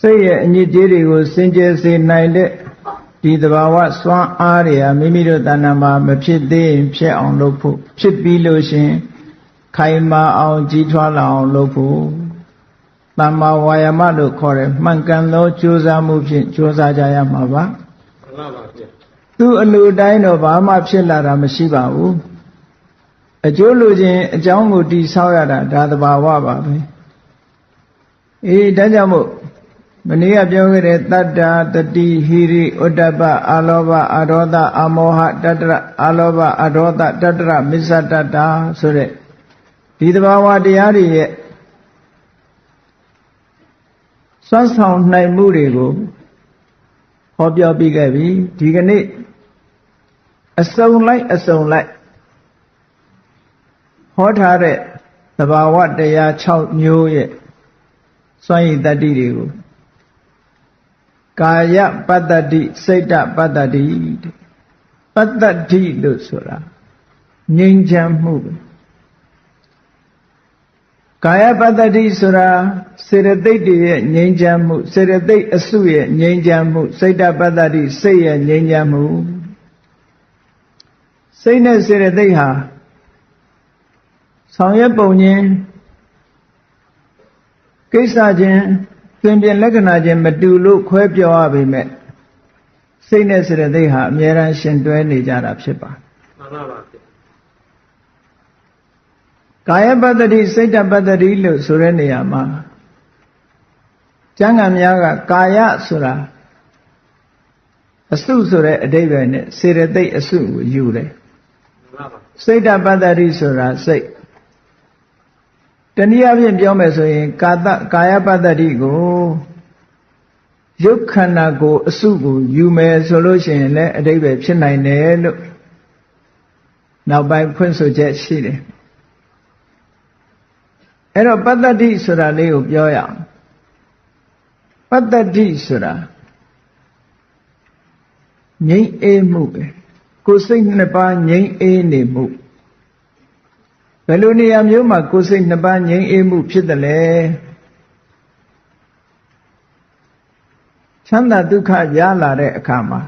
စိတ်ရဲ့အညစ်အကြေးတွေကိုစင်ကြယ်စေနိုင်တဲ့ဒီသဘာဝစွမ်းအားတွေဟာမိမိတို့တဏ္ဍာမှာမဖြစ်သေးရင်ဖြစ်အောင်လုပ်ဖို့ဖြစ်ပြီးလို့ရှင်ခိုင်မာအောင်ကြီးထွားလာအောင်လုပ်ဖို့သမ္မာဝါယာမလို့ခေါ်တယ်မှန်ကန်သောကြိုးစားမှုဖြင့်ကြိုးစားကြရမှာပါမှန်ပါပါဗျာသူအလိုတိုင်းတော့ဘာမှဖြစ်လာတာမရှိပါဘူးအကျိုးလိုခြင်းအကြောင်းကိုတည်ဆောက်ရတာဒါသဘာဝပါပဲဒါကြောင့်မို့မနေ့ကပြောခဲ့တဲ့တတ္တာတတိဟိရိဥဒ္ဒပအာလောဘအာဒေါသအာမောဟတတ္တရအာလောဘအာဒေါသတတ္တရမစ္ဆတတ္တာဆိုတဲ့ဒီသဘာဝတရားတွေရဲ့စွမ်းဆောင်နိုင်မှုတွေကိုဟောပြောပြီးခဲ့ပြီဒီကနေ့အစုံလိုက်ဟောထားတဲ့သဘာဝတရား6မျိုးရဲ့စွမ်းရည်တတ္တိတွေကိုကာယပတ္တတိစိတ်တပတ္တတိပတ္တတိလို့ဆိုတာငြိမ်းချမ်းမှုကာယပတ္တတိဆိုတာစေတသိက်တွေရဲ့ငြိမ်းချမ်းမှုစေတသိက်အစုရဲ့ငြိမ်းချမ်းမှုစိတ်တပတ္တတိစိတ်ရဲ့ငြိမ်းချမ်းမှုစိတ်နဲ့စေတသိက်ဟာဆောင်ရွက်ပုံချင်းကိစ္စချင်းသင်ပြင်လက္ခဏာချင်းမတူလို့ခွဲပြောရပေမဲ့စိတ်နဲ့စေတသိက်ဟာအမြဲတမ်းရှင်တွဲနေကြတာဖြစ်ပါမှန်ပါပါကာယပတ္တိစိတ်တပတ္တိလို့ဆိုတဲ့နေရာမှာကျမ်းဂန်များကကာယဆိုတာအစုဆိုတဲ့အဓိပ္ပာယ်နဲ့စေတသိက်အစုကိုယူတယ်စိတ်တပတ္တိဆိုတာစိတ်တနည်းအားဖြင့်ပြောမယ်ဆိုရင်ကာယပတ္တိကိုရုပ်ခန္ဓာကိုယ်အစုကိုယူမယ်ဆိုလို့ရှိရင်လည်းအဓိပ္ပာယ်ဖြစ်နိုင်တယ်လို့နောက်ပိုင်းဖွင့်ဆိုချက်ရှိတယ်အဲ့တော့ပတ္တိဆိုတာလေးကိုပြောရအောင်ပတ္တိဆိုတာငြိမ်းအေးမှုပဲကိုယ်စိတ်နှစ်ပါးငြိမ်းအေးနေမှုဘယ်လိုနေရာမျိုးမှာကိုယ်စိတ်နှစ်ပါးငြိမ်းအေးမှုဖြစ်တယ်လဲချမ်းသာဒုက္ခရလာတဲ့အခါမှာ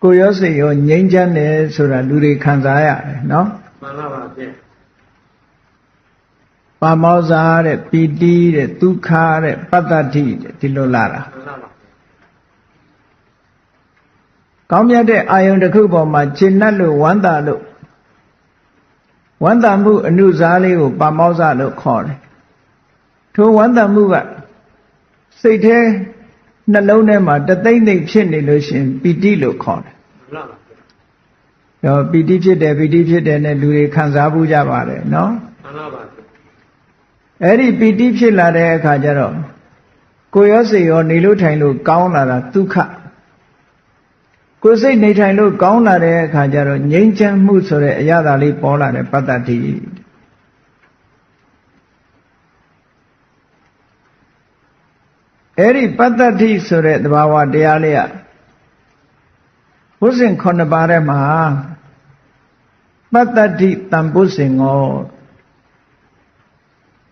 ကိုယ်ရောစိတ်ရောငြိမ်းချမ်းတယ်ဆိုတာလူတွေခံစားရတယ်နော်မှန်ပါပါဗျပါမောဇာတဲ့ပီတိတဲ့ဒုက္ခတဲ့ပတ္တတိတဲ့ဒီလိုလာတာမှန်ပါပါကောင်းမြတ်တဲ့အာယုန်တစ်ခုပေါ်မှာရှင်းနှက်လို့ဝမ်းသာလို့ဝမ်းသာမှုအနုစားလေးကိုပါမောဇလို့ခေါ်တယ်ထိုဝမ်းသာမှုကစိတ်ထဲနှလုံးထဲမှာတသိမ့်သိမ့်ဖြစ်နေလို့ရှင်ပီတိလို့ခေါ်တယ်မှန်ပါပါတော့ပီတိဖြစ်တယ်နဲ့လူတွေခံစားမှုကြပါတယ်နော်မှန်ပါပါအဲ့ဒီပီတိဖြစ်လာတဲ့အခါကျတော့ကိုယ်ရောစိတ်ရောနေလို့ထိုင်လို့ကောင်းလာတာဒုက္ခကိုယ်စိတ်နေထိုင်လို့ကောင်းလာတဲ့အခါကျတော့ငြိမ်းချမ်းမှုဆိုတဲ့အရာသာလေးပေါ်လာတဲ့ပတ္တတိအဲ့ဒီပတ္တတိဆိုတဲ့သဘာဝတရားလေးကဘုဇင်9ပါးထဲမှာပတ္တတိတံပုဇင်ငော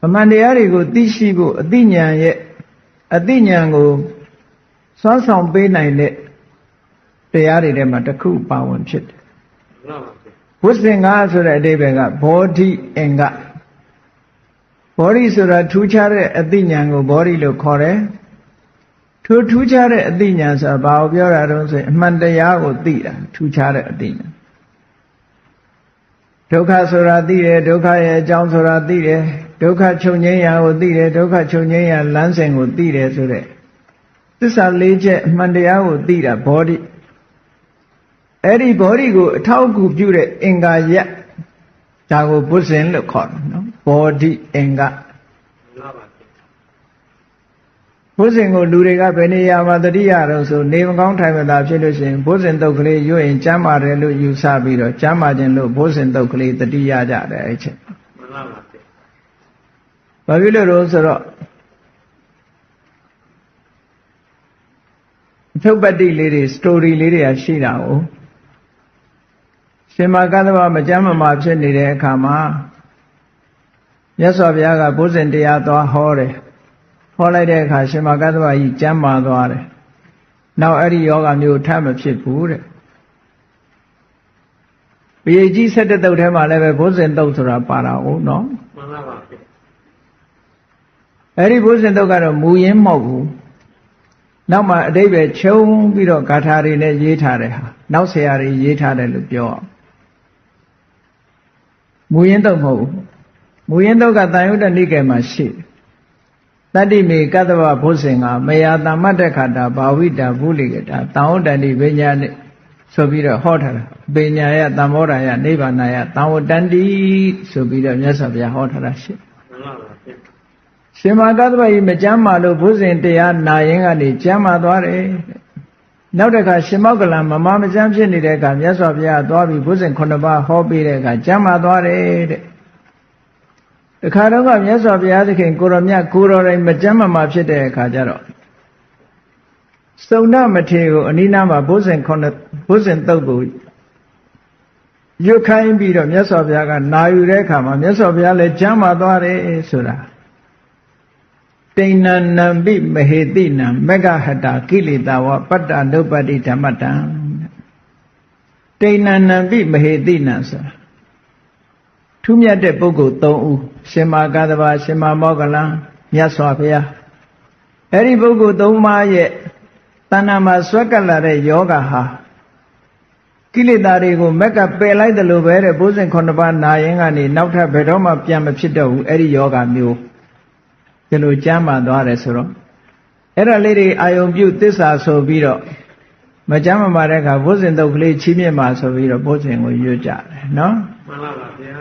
အမှန်တရားတွေကိုသိရှိဖို့အသိဉာဏ်ရဲ့အသိဉာဏ်ကိုစွမ်းဆောင်ပေးနိုင်တဲ့တရားတွေထဲမှာတစ်ခုပါဝင်ဖြစ်တယ်ဝိသင်္ဂါဆိုတဲ့အဓိပ္ပာယ်ကဘောဓိအင်္ဂဘောဓိဆိုတာထူးခြားတဲ့အသိဉာဏ်ကိုဘောဓိလို့ခေါ်တယ်ထိုထူးခြားတဲ့အသိဉာဏ်ဆိုတာဘာကိုပြောတာတုံးဆိုရင်အမှန်တရားကိုသိတာထူးခြားတဲ့အသိဉာဏ်ဒုက္ခဆိုတာသိတယ်ဒုက္ခရဲ့အကြောင်းဆိုတာသိတယ်ဒုက္ခချုပ်ငြိမ်းရာကိုသိတယ်ဒုက္ခချုပ်ငြိမ်းရာလမ်းစဉ်ကိုသိတယ်ဆိုတဲ့သစ္စာ၄ချက်အမှန်တရားကိုသိတာဘောဓိအဲ့ဒီဘောဓိကိုအထောက်အကူပြုတဲ့အင်္ဂါရက်ဒါကိုဘုဇင်လို့ခေါ်တယ်နော်ဘောဓိအင်္ဂါဘုဇင်ကိုလူတွေကဘယ်နေရာမှာတတိယတော့ဆိုနေမကောင်းထိုင်မသာဖြစ်လို့ရှိရင်ဘုဇင်တုတ်ကလေးရွတ်ရင်ကျမ်းပါတယ်လို့ယူဆပြီးတော့ကျမ်းပါခြင်းလို့ဘုဇင်တုတ်ကလေးတတိယကြတယ်အဲ့ချက်မှန်ပါပါဘာဖြစ်လို့တော့ဆိုတော့သုပ္ပတ္တိလေးတွေစတိုရီလေးတွေကရှိတာကိုရှင်မကသဗ္ဗမကျမ်းမာဖြစ်နေတဲ့အခါမှာမြတ်စွာဘုရားကဘုဇင်တရားသွားဟောတယ် ဟောလိုက်တဲ့အခါရှင်မကတ္တဗကြီးကျမ်းမာသွားတယ်နောက်အဲ့ဒီယောဂမျိုးထပ်မဖြစ်ဘူးတဲ့ပရိကြီး17တုတ်ထဲမှာလည်းပဲဘုဇင်တုတ်ဆိုတာပါတာဟုတ်နော်မှန်ပါပါအဲ့ဒီဘုဇင်တုတ်ကတော့မူရင်းမဟုတ်ဘူးနောက်မှအတိပ္ပယ်ခြုံပြီးတော့ဂါထာတွေနဲ့ရေးထားတဲ့ဟာနောက်ဆရာတွေရေးထားတယ်လို့ပြောအောင်မူရင်းတုတ်မဟုတ်ဘူးမူရင်းတုတ်ကတန်ယုတ္တနိကေမှာရှိတတ္တိမေကတ္တဗဘုဇင်ကမယာတမ္မတ္တခတာဘာဝိတာဘုလိကတာတန်ဝတ္တန္တိပညာနဲ့ဆိုပြီးတော့ဟောထားတာပညာယတမ္မောဓာယနိဗ္ဗာနယတံဝတ္တန္တိဆိုပြီးတော့မြတ်စွာဘုရားဟောထားတာရှိရှင်မကတ္တဗကြီးမကျမ်းမာလို့ဘုဇင်တရားနာရင်ကနေကျမ်းမာသွားတယ်နောက်တစ်ခါရှင်မောက္ကလံမမမကျမ်းဖြစ်နေတဲ့အခါမြတ်စွာဘုရားသွားပြီးဘုဇင်9ပါးဟောပေးတဲ့အခါကျမ်းမာသွားတယ်တဲ့တခါတော့ကမြတ်စွာဘုရားသခင်ကိုရောမြတ်ကိုရောတိုင်းမကျမ်းမာဖြစ်တဲ့အခါကျတော့စုံနမထေကိုအနိနာမှာဘုဇင်တုတ်ကိုရွတ်ခိုင်းပြီးတော့မြတ်စွာဘုရားကနာယူတဲ့အခါမှာမြတ်စွာဘုရားလည်းကျမ်းမာသွားတယ်ဆိုတာတိဏနံပိမဟေတိနံမဂဟတာကိလေသာဝပတ္တနုပ္ပတိဓမ္မတံတိဏနံပိမဟေတိနံဆိုတာထူးမြတ်တဲ့ပုဂ္ဂိုလ်3ဦးရှင်မကတ္တဗရှင်မမောက္ကလံမြတ်စွာဘုရားအဲ့ဒီပုဂ္ဂိုလ်3ပါးရဲ့တဏ္ဍာမှာဆွဲကပ်လာတဲ့ယောဂဟာကိလေသာတွေကိုမက်ကပယ်လိုက်တယ်လို့ပဲတဲ့ဘုဇင်9ပါးနာရင်ကနေနောက်ထပ်ဘယ်တော့မှပြန်မဖြစ်တော့ဘူးအဲ့ဒီယောဂမျိုးဒီလိုကျမ်းမာသွားတယ်ဆိုတော့အဲ့ဒါလေးတွေအာယုံပြုသစ္စာဆိုပြီးတော့မကျမ်းမာတဲ့အခါဘုဇင်တုတ်ကလေးချီးမြှင့်မှာဆိုပြီးတော့ဘုဇင်ကိုရွတ်ကြတယ်နော်မှန်ပါပါဗျာ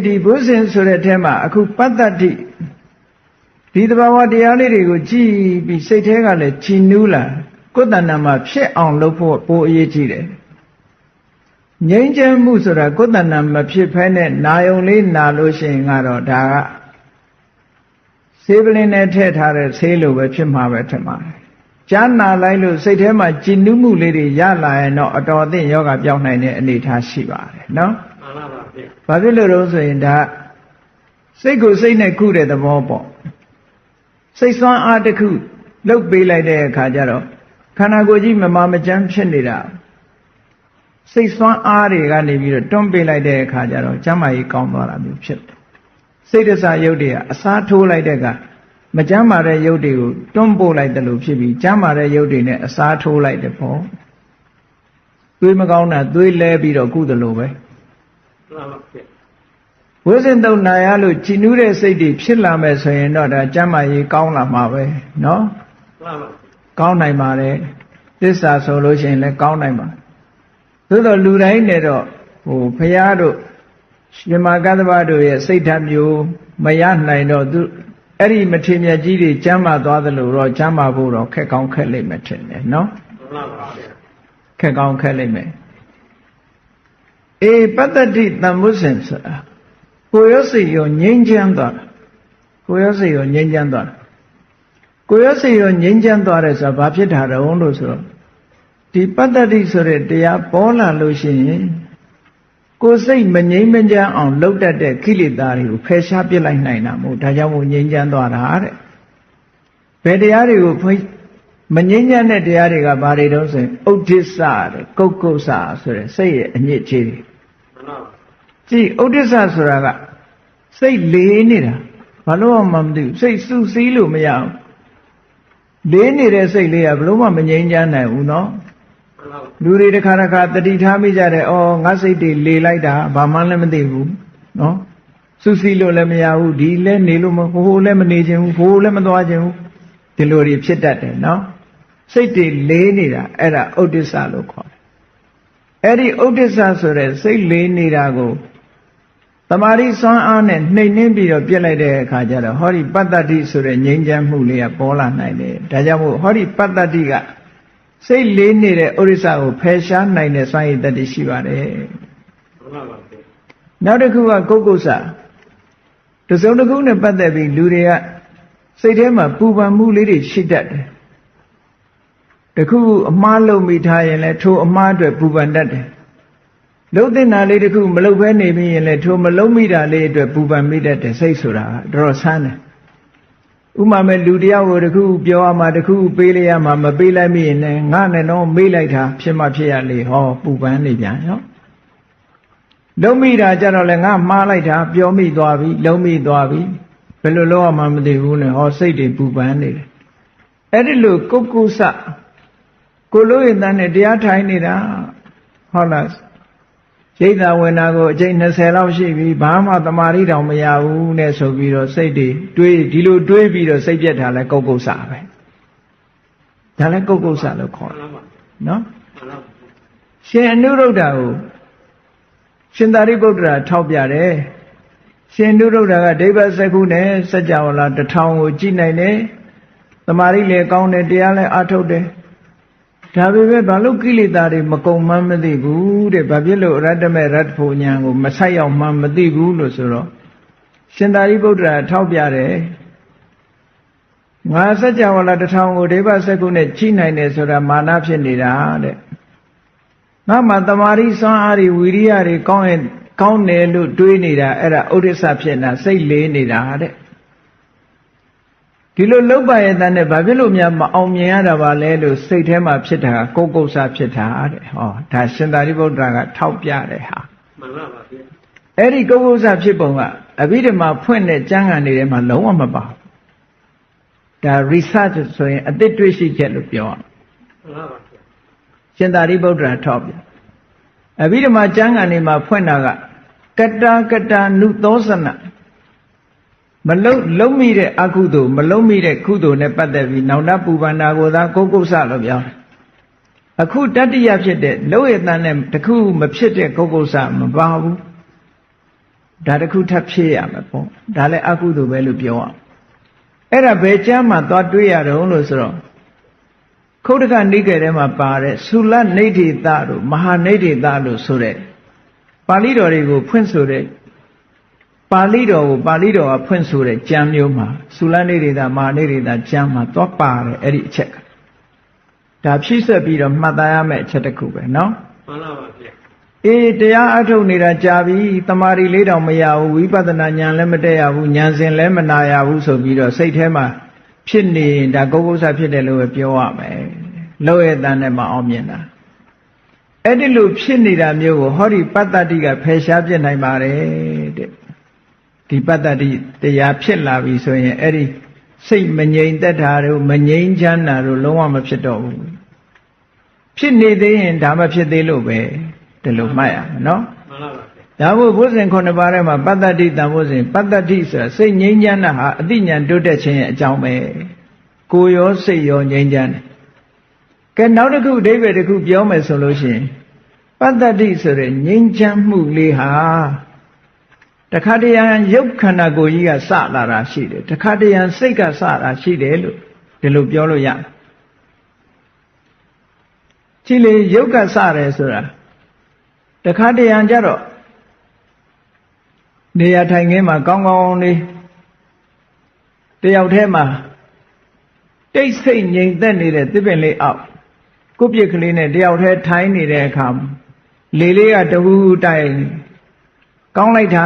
ဒီဘုဇင်ဆိုတဲ့အထဲမှာအခုပတ္တတိဒီသဘာဝတရားလေးတွေကိုကြည်ပြီးစိတ်ထဲကလည်းကြည်နူးလာကိုယ်တဏ္ဍာမှာဖြစ်အောင်လုပ်ဖို့ပိုအရေးကြီးတယ်ငြိမ်းချမ်းမှုဆိုတာကိုယ်တဏ္ဍာမဖြစ်ဖဲနဲ့နာယုံလေးနာလို့ရှိရင်ကတော့ဒါကဆေးပလင်းနဲ့ထည့်ထားတဲ့ဆေးလိုပဲဖြစ်မှာပဲထင်ပါတယ်ကြားနာလိုက်လို့စိတ်ထဲမှာကြည်နူးမှုလေးတွေရလာရင်တော့အတော်အသင့်ယောဂပြောင်းနိုင်တဲ့အနေအထားရှိပါတယ်နော်မှန်ပါပါဗျာဘာဖြစ်လို့တော့ဆိုရင်ဒါစိတ်ကိုစိတ်နဲ့ကုတဲ့သဘောပေါ့စိတ်ဆွမ်းအားတစ်ခုလှုပ်ပေးလိုက်တဲ့အခါကျတော့ခန္ဓာကိုယ်ကြီးမမကြမ်းဖြစ်နေတာစိတ်ဆွမ်းအားတွေကနေပြီးတော့တွန်းပေးလိုက်တဲ့အခါကျတော့ကျမ်းမာရေးကောင်းသွားတာမျိုးဖြစ်တယ်စိတ်တဆရုပ်တွေကအစားထိုးလိုက်တဲ့ကမကျမ်းမာတဲ့ရုပ်တွေကိုတွန်းပို့လိုက်တယ်လို့ဖြစ်ပြီးကျမ်းမာတဲ့ရုပ်တွေနဲ့အစားထိုးလိုက်တယ်ပေါ့သွေးမကောင်းတာသွေးလဲပြီးတော့ကုသလိုပဲဝိဇ္ဇင်တုံနာရလို့ကြည်နူးတဲ့စိတ်တွေဖြစ်လာမယ်ဆိုရင်တော့ဒါကျမ်းမာရေးကောင်းလာမှာပဲနော်ကောင်းနိုင်ပါတယ်သစ္စာဆိုလို့ရှိရင်လည်းကောင်းနိုင်ပါသို့တော့လူတိုင်းနဲ့တော့ဘုရားတို့ရှင်မကတ္တဗတို့ရဲ့စိတ်ဓာတ်မျိုးမရနိုင်တော့သူအဲ့ဒီမထေမြတ်ကြီးတွေကျမ်းမာသွားသလိုတော့ကျမ်းမာဖို့တော့ခက်ကောင်းခက်လိမ့်မယ်ထင်တယ်နော်ခက်ကောင်းခက်လိမ့်မယ်ပတ္တတိတမ္မုဇဉ်ဆိုတာကိုယ်ရောစိတ်ရောငြိမ်းချမ်းသွားတာကိုယ်ရောစိတ်ရောငြိမ်းချမ်းသွားတာကိုယ်ရောစိတ်ရောငြိမ်းချမ်းသွားတယ်ဆိုတာဘာဖြစ်တာတုံးလို့ဆိုတော့ဒီပတ္တတိဆိုတဲ့တရားပေါ်လာလို့ရှိရင်ကိုယ်စိတ်မငြိမ်းမချမ်းအောင်လှုပ်တတ်တဲ့ကိလေသာတွေကိုဖယ်ရှားပစ်လိုက်နိုင်တာမို့ဒါကြောင့်မို့ငြိမ်းချမ်းသွားတာတဲ့ဘယ်တရားတွေကိုမငြိမ်းချမ်းတဲ့တရားတွေကဘာတွေတုံးဆိုရင်ဥဒ္ဒစ္စတဲ့ကုတ်ကုတ်ဆာဆိုတဲ့စိတ်ရဲ့အညစ်အကြေးတွေကြည့်ဥဒ္ဒစ္စဆိုတာကစိတ်လေးနေတာဘာလို့မှမသိဘူးစိတ်စူးစီးလို့မရအောင်လေးနေတဲ့စိတ်လေးကဘလို့မှမငြိမ်းချမ်းနိုင်ဘူးနော်လူတွေတစ်ခါတစ်ခါတတိထားမိကြတယ်အော်ငါစိတ်တွေလေလိုက်တာဘာမှလည်းမသိဘူးနော်စူးစီးလို့လည်းမရဘူးဒီလည်းနေလို့ဟိုလည်းမနေခြင်းဘူးဟိုလည်းမသွားခြင်းဘူးဒီလိုတွေဖြစ်တတ်တယ်နော်စိတ်တွေလေးနေတာအဲ့ဒါဥဒ္ဒစ္စလို့ခေါ်တယ်အဲ့ဒီဥဒ္ဒစ္စဆိုတဲ့စိတ်လေးနေတာကိုတမာရီစွမ်းအားနဲ့နှိမ်နှင်းပြီးတော့ပြစ်လိုက်တဲ့အခါကျတော့ဟောဒီပတ္တတိဆိုတဲ့ငြိမ်းချမ်းမှုလေးကပေါ်လာနိုင်တယ်ဒါကြောင့်မို့ဟောဒီပတ္တတိကစိတ်လေးနေတဲ့ဥရိစ္ဆာကိုဖယ်ရှားနိုင်တဲ့စွမ်းရည်တတ်သိရှိပါတယ်နောက်တစ်ခုကကုက္ကုဆာတစုံတစ်ခုနဲ့ပတ်သက်ပြီးလူတွေကစိတ်ထဲမှာပူပန်မှုလေးတွေရှိတတ်တယ်တခုအမှားလုပ်မိထားရင်လည်းထိုအမှားအတွက်ပူပန်တတ်တယ်လုံးတင်တာလေးတခုမလုပ်ဘဲနေပြီးရင်လည်းထိုမလုံးမိတာလေးအတွက်ပူပန်မိတတ်တယ်စိတ်ဆိုတာတော်တော်ဆန်းတယ် ဥမာမဲ့လူတယောက်ကိုတခုပြောရမှာတခုပေးလိုက်ရမှာမပေးလိုက်မိရင်လည်းငါနဲ့တော့မေးလိုက်တာဖြစ်မှဖြစ်ရလေဟောပူပန်းနေပြန်နော်လုံးမိတာကြတော့လေငါမှားလိုက်တာပြောမိသွားပြီလုံးမိသွားပြီဘယ်လိုလုပ်ရမှမသိဘူးနဲ့ဟောစိတ်တွေပူပန်းနေတယ်အဲ့ဒီလိုကုက္ကုစကိုလို့ရင်တန်းနဲ့တရားထိုင်နေတာဟုတ်လားရိတ်တာဝင်တာကိုအကျိန်20လောက်ရှိပြီဘာမှတမာရီတောင်မရဘူးနဲ့ဆိုပြီးတော့စိတ်တွေတွေးဒီလိုတွေးပြီးတော့စိတ်ပြက်တာလဲကုက္ကုစပဲဒါလဲကုက္ကုစလို့ခေါ်တယ်နော်ရှင်အနုရုဒ္ဓကိုရှင်သာရိပုတ္တရာထောက်ပြတယ်ရှင်အနုရုဒ္ဓကဒိဗ္ဗစက္ခုနဲ့စัจ java လာ1000ကိုကြည့်နိုင်တယ်တမာရီလည်းကောင်းတယ်တရားလည်းအထုတ်တယ်ဒါပေမဲ့ဘာလို့ကိလေသာတွေမကုန်မှန်းမသိဘူးတဲ့ဘာဖြစ်လို့ရတ္တမေရတ္တဖို့ဉာဏ်ကိုမဆိုင်ရောက်မှန်းမသိဘူးလို့ဆိုတော့ရှင်သာရိပုတ္တရာထောက်ပြတယ်ငါစัจ java လာ1000ကိုဒိဗ္ဗစက္ခုနဲ့ကြည့်နိုင်တယ်ဆိုတာမာနဖြစ်နေတာတဲ့ငါမှတမာရီစွမ်းအားတွေဝီရိယတွေကောင်းရင်ကောင်းတယ်လို့တွေးနေတာအဲ့ဒါဥဒိစ္စဖြစ်နေတာစိတ်လေးနေတာတဲ့ဒီလိုလောက်ပါရဲ့တန်းနဲ့ဘာဖြစ်လို့များမအောင်မြင်ရတာပါလဲလို့စိတ်ထဲမှာဖြစ်တာကုက္ကုစဖြစ်တာတဲ့ဟောဒါရှင်သာရိပုတ္တရာကထောက်ပြတဲ့ဟာမှန်ပါပါဗျာအဲ့ဒီကုက္ကုစဖြစ်ပုံကအဘိဓမ္မာဖွင့်တဲ့ကျမ်းဂန်တွေထဲမှာလုံးဝမပါဘူးဒါ research ဆိုရင်အသစ်တွေ့ရှိချက်လို့ပြောရမှန်ပါပါဗျာရှင်သာရိပုတ္တရာထောက်ပြအဘိဓမ္မာကျမ်းဂန်တွေမှာဖွင့်တာကကတာနုသောစနမလုံးမိတဲ့အကုသိုလ်မလုံးမိတဲ့ကုသိုလ်နဲ့ပတ်သက်ပြီးနောင်တပူပန္နာကိုသာကုက္ကုစလို့ပြောတယ်အခုတတိယဖြစ်တဲ့လုံးရတန်နဲ့တခုမဖြစ်တဲ့ကုက္ကုစမပါဘူးဒါတခုထပ်ဖြစ်ရမှာပေါ့ဒါလည်းအကုသိုလ်ပဲလို့ပြောအောင်အဲ့ဒါဘယ်ကျမ်းမှာသွားတွေးရတော့လို့ဆိုတော့ခုတ်တကနိကေထဲမှာပါတဲ့သုလနိဋ္ဌိတတို့မဟာနိဋ္ဌိတလို့ဆိုတဲ့ပါဠိတော်တွေကိုဖွင့်ဆိုတဲ့ပါဠိတော်ကိုပါဠိတော်ကဖွင့်ဆိုတဲ့ကျမ်းမျိုးမှာသုလနိဋ္ဌိတမဟာနိဋ္ဌိတကျမ်းမှာသွားပါတယ်အဲ့ဒီအချက်ကဒါဖြည့်ဆွက်ပြီးတော့မှတ်သားရမယ့်အချက်တစ်ခုပဲနော်မှန်ပါပါဗျာအေးတရားအထုတ်နေတာကြာပြီတမာရီလေးတောင်မရဘူးဝိပဿနာဉာဏ်လည်းမတက်ရဘူးဉာဏ်စဉ်လည်းမနာရဘူးဆိုပြီးတော့စိတ်ထဲမှာဖြစ်နေဒါကုက္ကုစဖြစ်တယ်လို့ပဲပြောရမယ်လောက်ရဲ့တန်နဲ့မအောင်မြင်တာအဲ့ဒီလိုဖြစ်နေတာမျိုးကိုဟောဒီပတ္တတိကဖယ်ရှားပြစ်နိုင်ပါတယ်တဲ့ဒီပတ္တတိတရားဖြစ်လာပြီဆိုရင်အဲ့ဒီစိတ်မငြိမ်သက်တာတို့မငြိမ်ချမ်းတာတို့လုံးဝမဖြစ်တော့ဘူးဖြစ်နေသေးရင်ဒါမှဖြစ်သေးလို့ပဲဒီလိုမှတ်ရမယ်နော်မှန်ပါပါဒါမို့ဘုဇင်9ပါးထဲမှာပတ္တတိတန်ဖို့စဉ်ပတ္တတိဆိုတာစိတ်ငြိမ်းချမ်းတာဟာအတိညာတိုးတက်ခြင်းရဲ့အကြောင်းပဲကိုယ်ရောစိတ်ရောငြိမ်းချမ်းတယ်ကဲနောက်တစ်ခုအဓိပ္ပာယ်တစ်ခုပြောမယ်ဆိုလို့ရှိရင်ပတ္တတိဆိုတဲ့ငြိမ်းချမ်းမှုလေးဟာတခါတရံရုပ်ခန္ဓာကိုယ်ကြီးကစလာတာရှိတယ်တခါတရံစိတ်ကစတာရှိတယ်လို့ဒီလိုပြောလို့ရတယ်ကြည့်လေရုပ်ကစတယ်ဆိုတာတခါတရံကြတော့နေရာထိုင်ခင်းမှာကောင်းကောင်းလေးတယောက်တည်းမှာတိတ်ဆိတ်ငြိမ်သက်နေတဲ့သစ်ပင်လေးအောက်ကိုပြစ်ကလေးနဲ့တယောက်တည်းထိုင်နေတဲ့အခါလေလေးကတဟူးတိုက်ကောင်းလိုက်တာ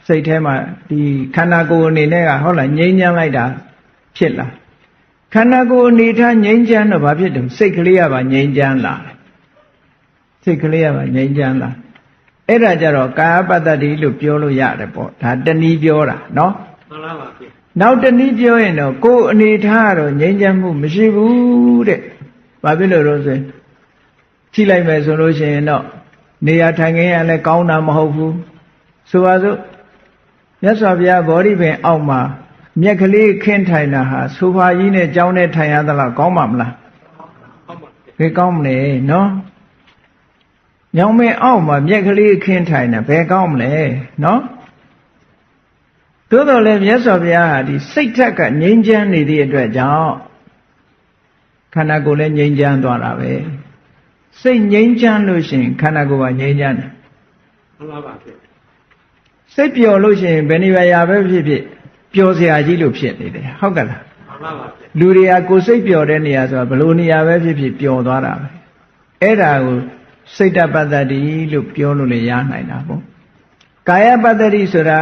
စိတ်ထဲမှာဒီခန္ဓာကိုယ်အနေနဲ့ကဟုတ်လားငြိမ်းချမ်းလိုက်တာဖြစ်လာခန္ဓာကိုယ်အနေထားငြိမ်းချမ်းတော့ဘာဖြစ်တယ်စိတ်ကလေးကပါငြိမ်းချမ်းလာစိတ်ကလေးကပါငြိမ်းချမ်းလာအဲ့ဒါကြတော့ကာယပတ္တတိလို့ပြောလို့ရတယ်ပေါ့ဒါတနည်းပြောတာနော်မှန်ပါပါဗျနောက်တနည်းပြောရင်တော့ကိုယ်အနေထားကတော့ငြိမ်းချမ်းမှုမရှိဘူးတဲ့ဘာဖြစ်လို့တော့ဆိုရင်ကြည့်လိုက်မယ်ဆိုလို့ရှိရင်တော့နေရာထိုင်ခင်းရလည်းကောင်းတာမဟုတ်ဘူးဆိုပါစို့မြတ်စွာဘုရားဗောဓိပင်အောက်မှာမြက်ကလေးခင်းထိုင်တာဟာဆိုဖာကြီးနဲ့ကြောင်းနဲ့ထိုင်ရသလားကောင်းပါမလားကောင်းပါဘယ်ကောင်းမလဲနော်ညောင်မင်းအောက်မှာမြက်ကလေးခင်းထိုင်တာဘယ်ကောင်းမလဲနော်သို့တော်လည်းမြတ်စွာဘုရားဟာဒီစိတ်ဓာတ်ကငြိမ်းချမ်းနေသည့်အတွက်ကြောင့်ခန္ဓာကိုယ်လည်းငြိမ်းချမ်းသွားတာပဲစိတ်ငြိမ်းချမ်းလို့ရှိရင်ခန္ဓာကိုယ်ကငြိမ်းချမ်းတယ်မှန်ပါပါဗျစိတ်ပျော်လို့ရှိရင်ဘယ်နေရာပဲဖြစ်ဖြစ်ပျော်စရာကြီးလို့ဖြစ်နေတယ်ဟုတ်ကဲ့လားမှန်ပါပါဗျလူတွေကကိုယ်စိတ်ပျော်တဲ့နေရာဆိုတာဘယ်လိုနေရာပဲဖြစ်ဖြစ်ပျော်သွားတာပဲအဲ့ဒါကိုစိတ်တပတ္တတိလို့ပြောလို့လည်းရနိုင်တာပေါ့ကာယပတ္တတိဆိုတာ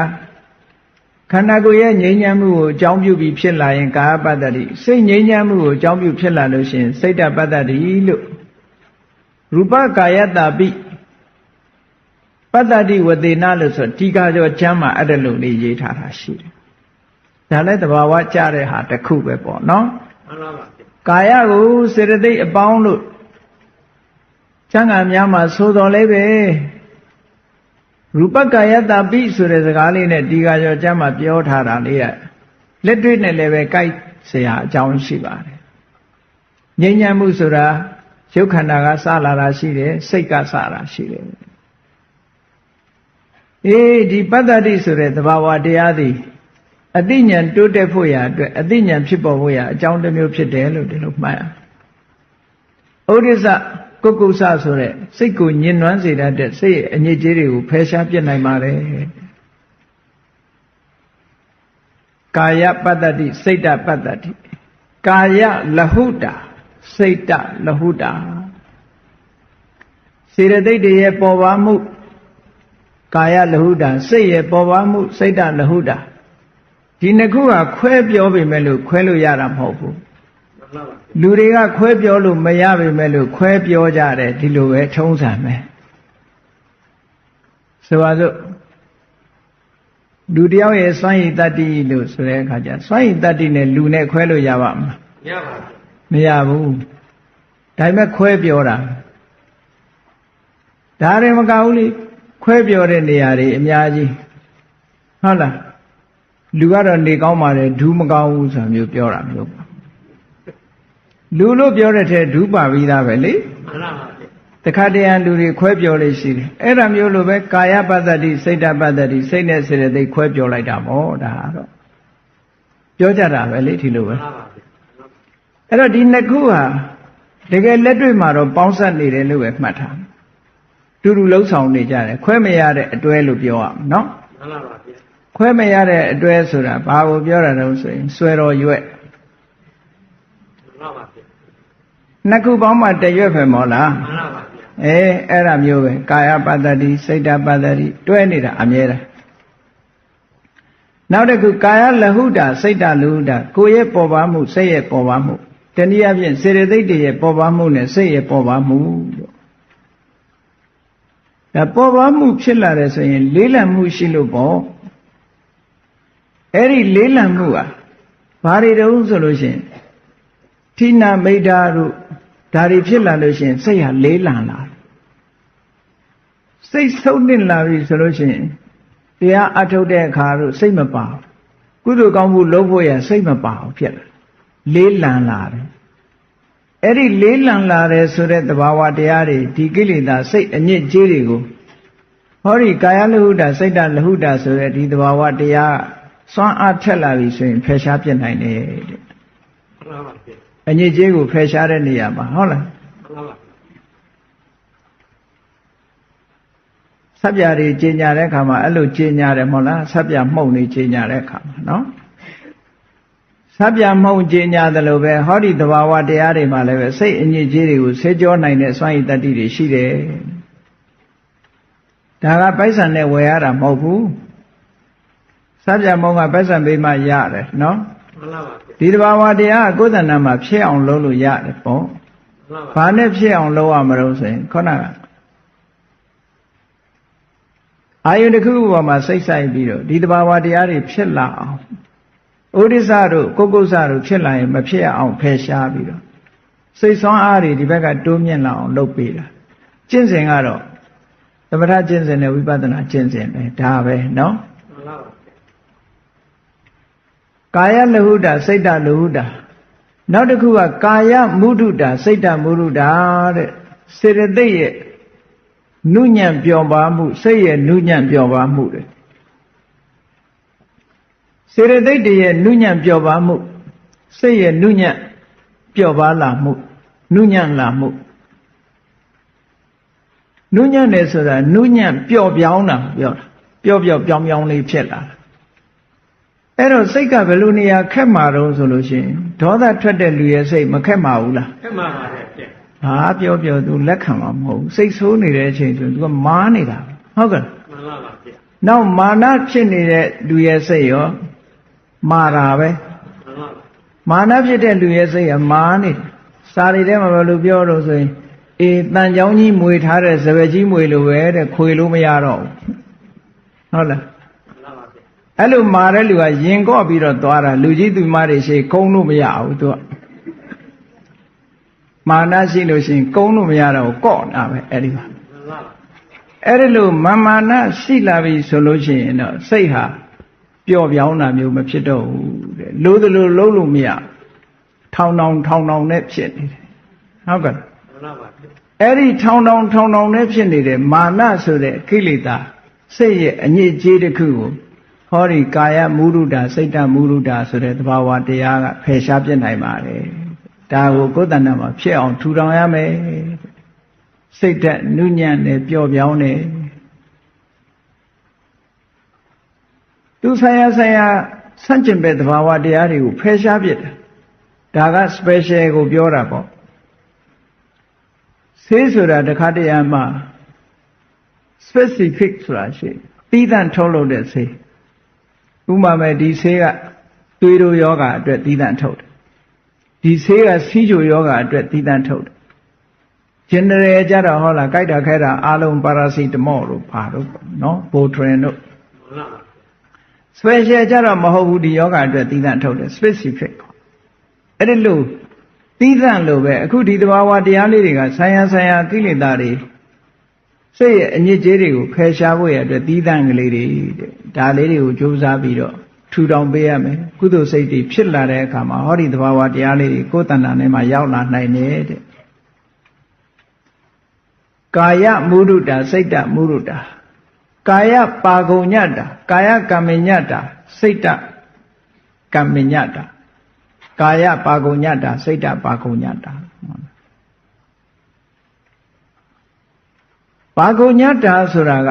ခန္ဓာကိုယ်ရဲ့ငြိမ်းချမ်းမှုကိုအကြောင်းပြုပြီးဖြစ်လာရင်ကာယပတ္တတိစိတ်ငြိမ်းချမ်းမှုကိုအကြောင်းပြုဖြစ်လာလို့ရှိရင်စိတ်တပတ္တတိလို့ရူပကာယတ္တပိပတ္တတိဝတေနလို့ဆိုတီကာကျော်ကျမ်းမှာအဲ့ဒါလို့လေးရေးထားတာရှိတယ်ဒါလည်းသဘာဝကြတဲ့ဟာတစ်ခုပဲပေါ့နော်မှန်ပါပါကာယကိုစေတသိက်အပေါင်းလို့ကျမ်းဂန်များမှာဆိုတော်လဲပဲရူပကာယတ္တပိဆိုတဲ့စကားလေးနဲ့တီကာကျော်ကျမ်းမှာပြောထားတာလေးကလက်တွေ့နဲ့လည်းပဲကြိုက်เสียအကြောင်းရှိပါတယ်ငြိမ်းချမ်းမှုဆိုတာရုပ်ခန္ဓာကစလာတာရှိတယ်စိတ်ကစတာရှိတယ်ဒီပတ္တတိဆိုတဲ့သဘာဝတရားသည်အသိဉာဏ်တိုးတက်ဖို့ရာအတွက်အသိဉာဏ်ဖြစ်ပေါ်ဖို့ရာအကြောင်းတစ်မျိုးဖြစ်တယ်လို့ဒီလိုမှတ်ရဩဒိစ္စကုက္ကုစဆိုတဲ့စိတ်ကိုညှဉ်းနှွမ်းစေတတ်တဲ့စိတ်ရဲ့အညစ်အကြေးတွေကိုဖယ်ရှားပြစ်နိုင်ပါတယ်ကာယပတ္တတိစိတ်တပတ္တတိကာယလဟုတာစိတ်တလဟုတာစေတသိက်တွေရဲ့ပေါ်ပါမှုကာယလဟုတာစိတ်ရဲ့ပေါ်ပါမှုစိတ်တလဟုတာဒီနှစ်ခုကခွဲပြောပေမဲ့လို့ခွဲလို့ရတာမဟုတ်ဘူးလူတွေကခွဲပြောလို့မရပေမဲ့လို့ခွဲပြောကြတယ်ဒီလိုပဲထုံးစံပဲဆိုပါစို့လူတယောက်ရဲ့စွမ်းရည်တတ္တိလို့ဆိုတဲ့အခါကျစွမ်းရည်တတ္တိနဲ့လူနဲ့ခွဲလို့ရပါမလားမရပါဘူးမရဘူးဒါပေမဲ့ခွဲပြောတာဒါရင်မကဘူးလေခွဲပြောတဲ့နေရာတွေအများကြီးဟုတ်လားလူကတော့နေကောင်းပါတယ်ဒူးမကောင်းဘူးဆိုတာမျိုးပြောတာမျိုးလူလို့ပြောတဲ့ထဲဒူးပါပြီးသားပဲလေမှန်ပါပါတခါတည်းလူတွေခွဲပြောလို့ရှိတယ်အဲ့ဒါမျိုးလိုပဲကာယပတ္တတိစိတ်တပတ္တတိစိတ်နဲ့စေတသိက်ခွဲပြောလိုက်တာပေါ့ဒါကတော့ပြောကြတာပဲလေဒီလိုပဲမှန်ပါပါအဲ့တော့ဒီနှစ်ခုဟာတကယ်လက်တွေ့မှာတော့ပေါင်းစပ်နေတယ်လို့ပဲမှတ်ထားတူတူလှုပ်ဆောင်နေကြတယ်ခွဲမရတဲ့အတွဲလို့ပြောရအောင်နော်မှန်ပါပါခွဲမရတဲ့အတွဲဆိုတာဘာကိုပြောတာလဲဆိုရင်ဆွဲတော်ရွက်မှန်ပါပါနှစ်ခုပေါင်းမှတရွက်ပဲမဟုတ်လားမှန်ပါပါအဲ့ဒါမျိုးပဲကာယပတ္တတိစိတ်တပတ္တတိတွဲနေတာအမြဲတမ်းနောက်တစ်ခုကာယလဟုတာစိတ်တလဟုတာကိုယ်ရဲ့ပေါ်ပါမှုစိတ်ရဲ့ပေါ်ပါမှုတနည်းအားဖြင့်စေတသိက်တွေရဲ့ပေါ်ပါမှုနဲ့စိတ်ရဲ့ပေါ်ပါမှုလို့ဒါပေါ်ပါမှုဖြစ်လာတယ်ဆိုရင်လေးလံမှုရှိလို့ပေါ့အဲ့ဒီလေးလံမှုဟာဘာတွေတုံးဆိုလို့ရှိရင်ဌိနမိတ်တာတို့ဒါတွေဖြစ်လာလို့ရှိရင်စိတ်ဟာလေးလံလာစိတ်ဆုံးနှင့်လာပြီဆိုလို့ရှိရင်တရားအထုတ်တဲ့အခါတို့စိတ်မပါကုသိုလ်ကောင်းမှုလုပ်ဖို့ရစိတ်မပါဘူးဖြစ်လာလေးလံလာတယ်အဲ့ဒီလေးလံလာတယ်ဆိုတဲ့သဘာဝတရားတွေဒီကိလေသာစိတ်အညစ်အကြေးတွေကိုဟောဒီကာယလဟုတာစိတ်တလဟုတာဆိုတဲ့ဒီသဘာဝတရားစွမ်းအားထက်လာပြီဆိုရင်ဖယ်ရှားပြစ်နိုင်တယ်တဲ့အညစ်အကြေးကိုဖယ်ရှားတဲ့နေရာမှာဟုတ်လားဆပ်ပြာတွေကျင်ညာတဲ့အခါမှာအဲ့လိုကျင်ညာတယ်မဟုတ်လားဆပ်ပြာမှုန့်နေကျင်ညာတဲ့အခါမှာနော်ဆပ်ပြာမှုန့်ကျင်ညာတယ်လို့ပဲဟောဒီသဘာဝတရားတွေမှာလည်းပဲစိတ်အညစ်အကြေးတွေကိုဆေးကြောနိုင်တဲ့စွမ်းရည်တတ္တိတွေရှိတယ်ဒါကပိုက်ဆံနဲ့ဝယ်ရတာမဟုတ်ဘူးဆပ်ပြာမှုန့်ကပိုက်ဆံပေးမှရတယ်နော်မှန်ပါပါဒီသဘာဝတရားကိုယ်တဏ္ဍာမှာဖြစ်အောင်လုပ်လို့ရတယ်ပေါ့ဘာနဲ့ဖြစ်အောင်လုပ်ရမလို့ဆိုရင်ခုနကအာယုန်တစ်ခုပေါ်မှာစိတ်ဆိုင်ပြီးတော့ဒီသဘာဝတရားတွေဖြစ်လာအောင်ဩဒိစ္စတို့ကုက္ကုစတို့ဖြစ်လာရင်မဖြစ်အောင်ဖယ်ရှားပြီးတော့စိတ်ဆွမ်းအားတွေဒီဘက်ကတိုးမြင့်လာအောင်လုပ်ပေးတာကျင့်စဉ်ကတော့သမထကျင့်စဉ်နဲ့ဝိပဿနာကျင့်စဉ်ပဲဒါပဲနော်ကာယလဟုတာစိတ်တလဟုတာနောက်တစ်ခုကကာယမုဒုတာစိတ်တမုဒုတာတဲ့စေတသိက်ရဲ့နုညံ့ပျော်ပါမှုစိတ်ရဲ့နုညံ့ပျော်ပါမှုတဲ့စေတသိက်တွေရဲ့နုညံ့ပျော်ပါမှုစိတ်ရဲ့နုညံ့ပျော်ပါလာမှုနုညံ့လာမှုနုညံ့တယ်ဆိုတာနုညံ့ပျော့ပြောင်းတာပြောတာပျော့ပျော့ပြောင်းပြောင်းလေးဖြစ်လာတာအဲ့တော့စိတ်ကဘယ်လိုနေရာခက်မှာတော့ဆိုလို့ရှိရင်ဒေါသထွက်တဲ့လူရဲ့စိတ်မခက်မှာဘူးလားခက်မှာပါတယ်ဟာပြောသူလက်ခံမှာမဟုတ်ဘူးစိတ်ဆိုးနေတဲ့အချိန်ဆိုသူကမားနေတာဟုတ်ကဲ့မှန်ပါပါဗျ နောက်မာနဖြစ်နေတဲ့လူရဲ့စိတ်ရောမာတာပဲမာနဖြစ်တဲ့လူရဲ့စိတ်ကမာနေစာရီထဲမှာဘယ်လိုပြောလို့ဆိုရင်အေးတန်ချောင်းကြီးမွေထားတဲ့စပယ်ကြီးမွေလိုပဲတဲ့ခွေလို့မရတော့ဘူးဟုတ်လားအဲ့လိုမာတဲ့လူကရင်ကော့ပြီးတော့သွားတာလူကြီးသူမတွေရှိကုန်းလို့မရဘူးသူကမာနရှိလို့ရှိရင်ကုန်းလို့မရတော့ကော့တာပဲအဲ့ဒီမှာအဲ့ဒီလိုမာနရှိလာပြီဆိုလို့ရှိရင်တော့စိတ်ဟာပျော့ပြောင်းတာမျိုးမဖြစ်တော့ဘူးတဲ့လို့သလိုလုံးလို့မရထောင်ထောင်နဲ့ဖြစ်နေတယ်ဟုတ်ကဲ့အဲ့ဒီထောင်နဲ့ဖြစ်နေတဲ့မာနဆိုတဲ့ကိလေသာစိတ်ရဲ့အညစ်အကြေးတစ်ခုကိုဟောဒီကာယမုဒုတာစိတ်တမုဒုတာဆိုတဲ့သဘာဝတရားကဖယ်ရှားပြစ်နိုင်ပါတယ်ဒါကိုကိုယ်တဏ္ဍာမှာဖြစ်အောင်ထူထောင်ရမယ်စိတ်သက်နုညံ့တယ်ပျော့ပြောင်းတယ်သူဆိုင်ရာဆန့်ကျင်ဘက်သဘာဝတရားတွေကိုဖယ်ရှားပြစ်တာဒါက special ကိုပြောတာပေါ့ဆေးဆိုတာတခါတည်းမှာ specific ဆိုတာရှိသီးသန့်ထုတ်လုပ်တဲ့ဆေးဥပမာဒီဆေးကသွေးတိုးယောဂအတွက်သီးသန့်ထုတ်တယ်ဒီဆေးကဆီးချိုယောဂအတွက်သီးသန့်ထုတ်တယ် general ကြတော့ဟောလားကြိုက်တာခဲတာအားလုံးပါရာစီတမော့လို့ပါတော့နော်ဘိုထရင်တို့ special ကြတော့မဟုတ်ဘူးဒီယောဂအတွက်သီးသန့်ထုတ်တယ် specific အဲ့ဒီလိုသီးသန့်လို့ပဲအခုဒီသဘာဝတရားလေးတွေကဆိုင်ရာကိလေသာတွေစိတ်ရဲ့အညစ်အကြေးတွေကိုဖယ်ရှားဖို့ရအတွက်သီးသန့်ကလေးတွေတဲ့ဒါလေးတွေကိုကြိုးစားပြီးတော့ထူထောင်ပေးရမယ်ကုသိုလ်စိတ်တွေဖြစ်လာတဲ့အခါမှာဟောဒီသဘာဝတရားလေးတွေကိုယ်တဏ္ဍာနဲ့မှရောက်လာနိုင်တယ်တဲ့ကာယမုဒုတာစိတ်တမုဒုတာကာယပါကုညတ္တာကာယကမ္မညတ္တာစိတ်တကမ္မညတ္တာကာယပါကုညတ္တာစိတ်တပါကုညတ္တာပါကုညတ္တာဆိုတာက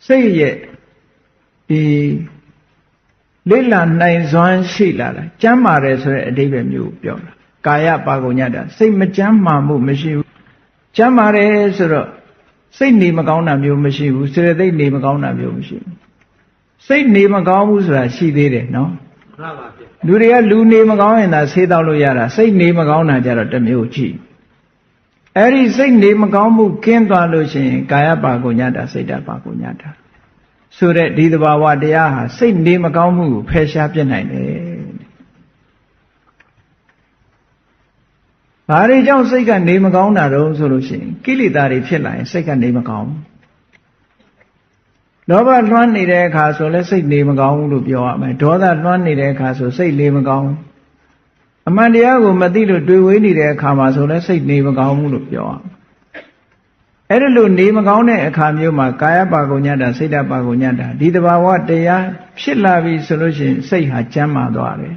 စိတ်ရဲ့ဒီလိလနိုင်စွမ်းရှိလာတာကျမ်းမာတယ်ဆိုတဲ့အဓိပ္ပာယ်မျိုးပြောတာကာယပါကုညတ္တာစိတ်မကျမ်းမာမှုမရှိဘူးကျမ်းမာတယ်ဆိုတော့စိတ်နေမကောင်းတာမျိုးမရှိဘူးစေတသိက်နေမကောင်းတာမျိုးမရှိဘူးစိတ်နေမကောင်းဘူးဆိုတာရှိသေးတယ်နော်မှန်ပါဗျလူတွေကလူနေမကောင်းရင်သာဆေးတောက်လို့ရတာစိတ်နေမကောင်းတာကြတော့တစ်မျိုးကြည့်အဲ့ဒီစိတ်နေမကောင်းမှုကင်းသွားလို့ရှိရင်ကာယပါကုညတ္တာစိတ်တပါကုညတ္တာဆိုတဲ့ဒီသဘာဝတရားဟာစိတ်နေမကောင်းမှုကိုဖယ်ရှားပြစ်နိုင်တယ်ဘာတွေကြောင့်စိတ်ကနေမကောင်းတာတော့ဆိုလို့ရှိရင်ကိလေသာတွေဖြစ်လာရင်စိတ်ကနေမကောင်းဘူးလောဘလွှမ်းနေတဲ့အခါဆိုလဲစိတ်နေမကောင်းဘူးလို့ပြောရမယ်ဒေါသလွှမ်းနေတဲ့အခါဆိုစိတ်နေမကောင်းအမှန်တရားကိုမသိလို့တွေ့ဝေးနေတဲ့အခါမှာဆိုလဲစိတ်နေမကောင်းဘူးလို့ပြောရမယ်အဲ့ဒီလိုနေမကောင်းတဲ့အခါမျိုးမှာကာယပါကုညတ္တာစိတ်တပါကုညတ္တာဒီတဘာဝတရားဖြစ်လာပြီဆိုလို့ရှိရင်စိတ်ဟာကျမ်းမာသွားတယ်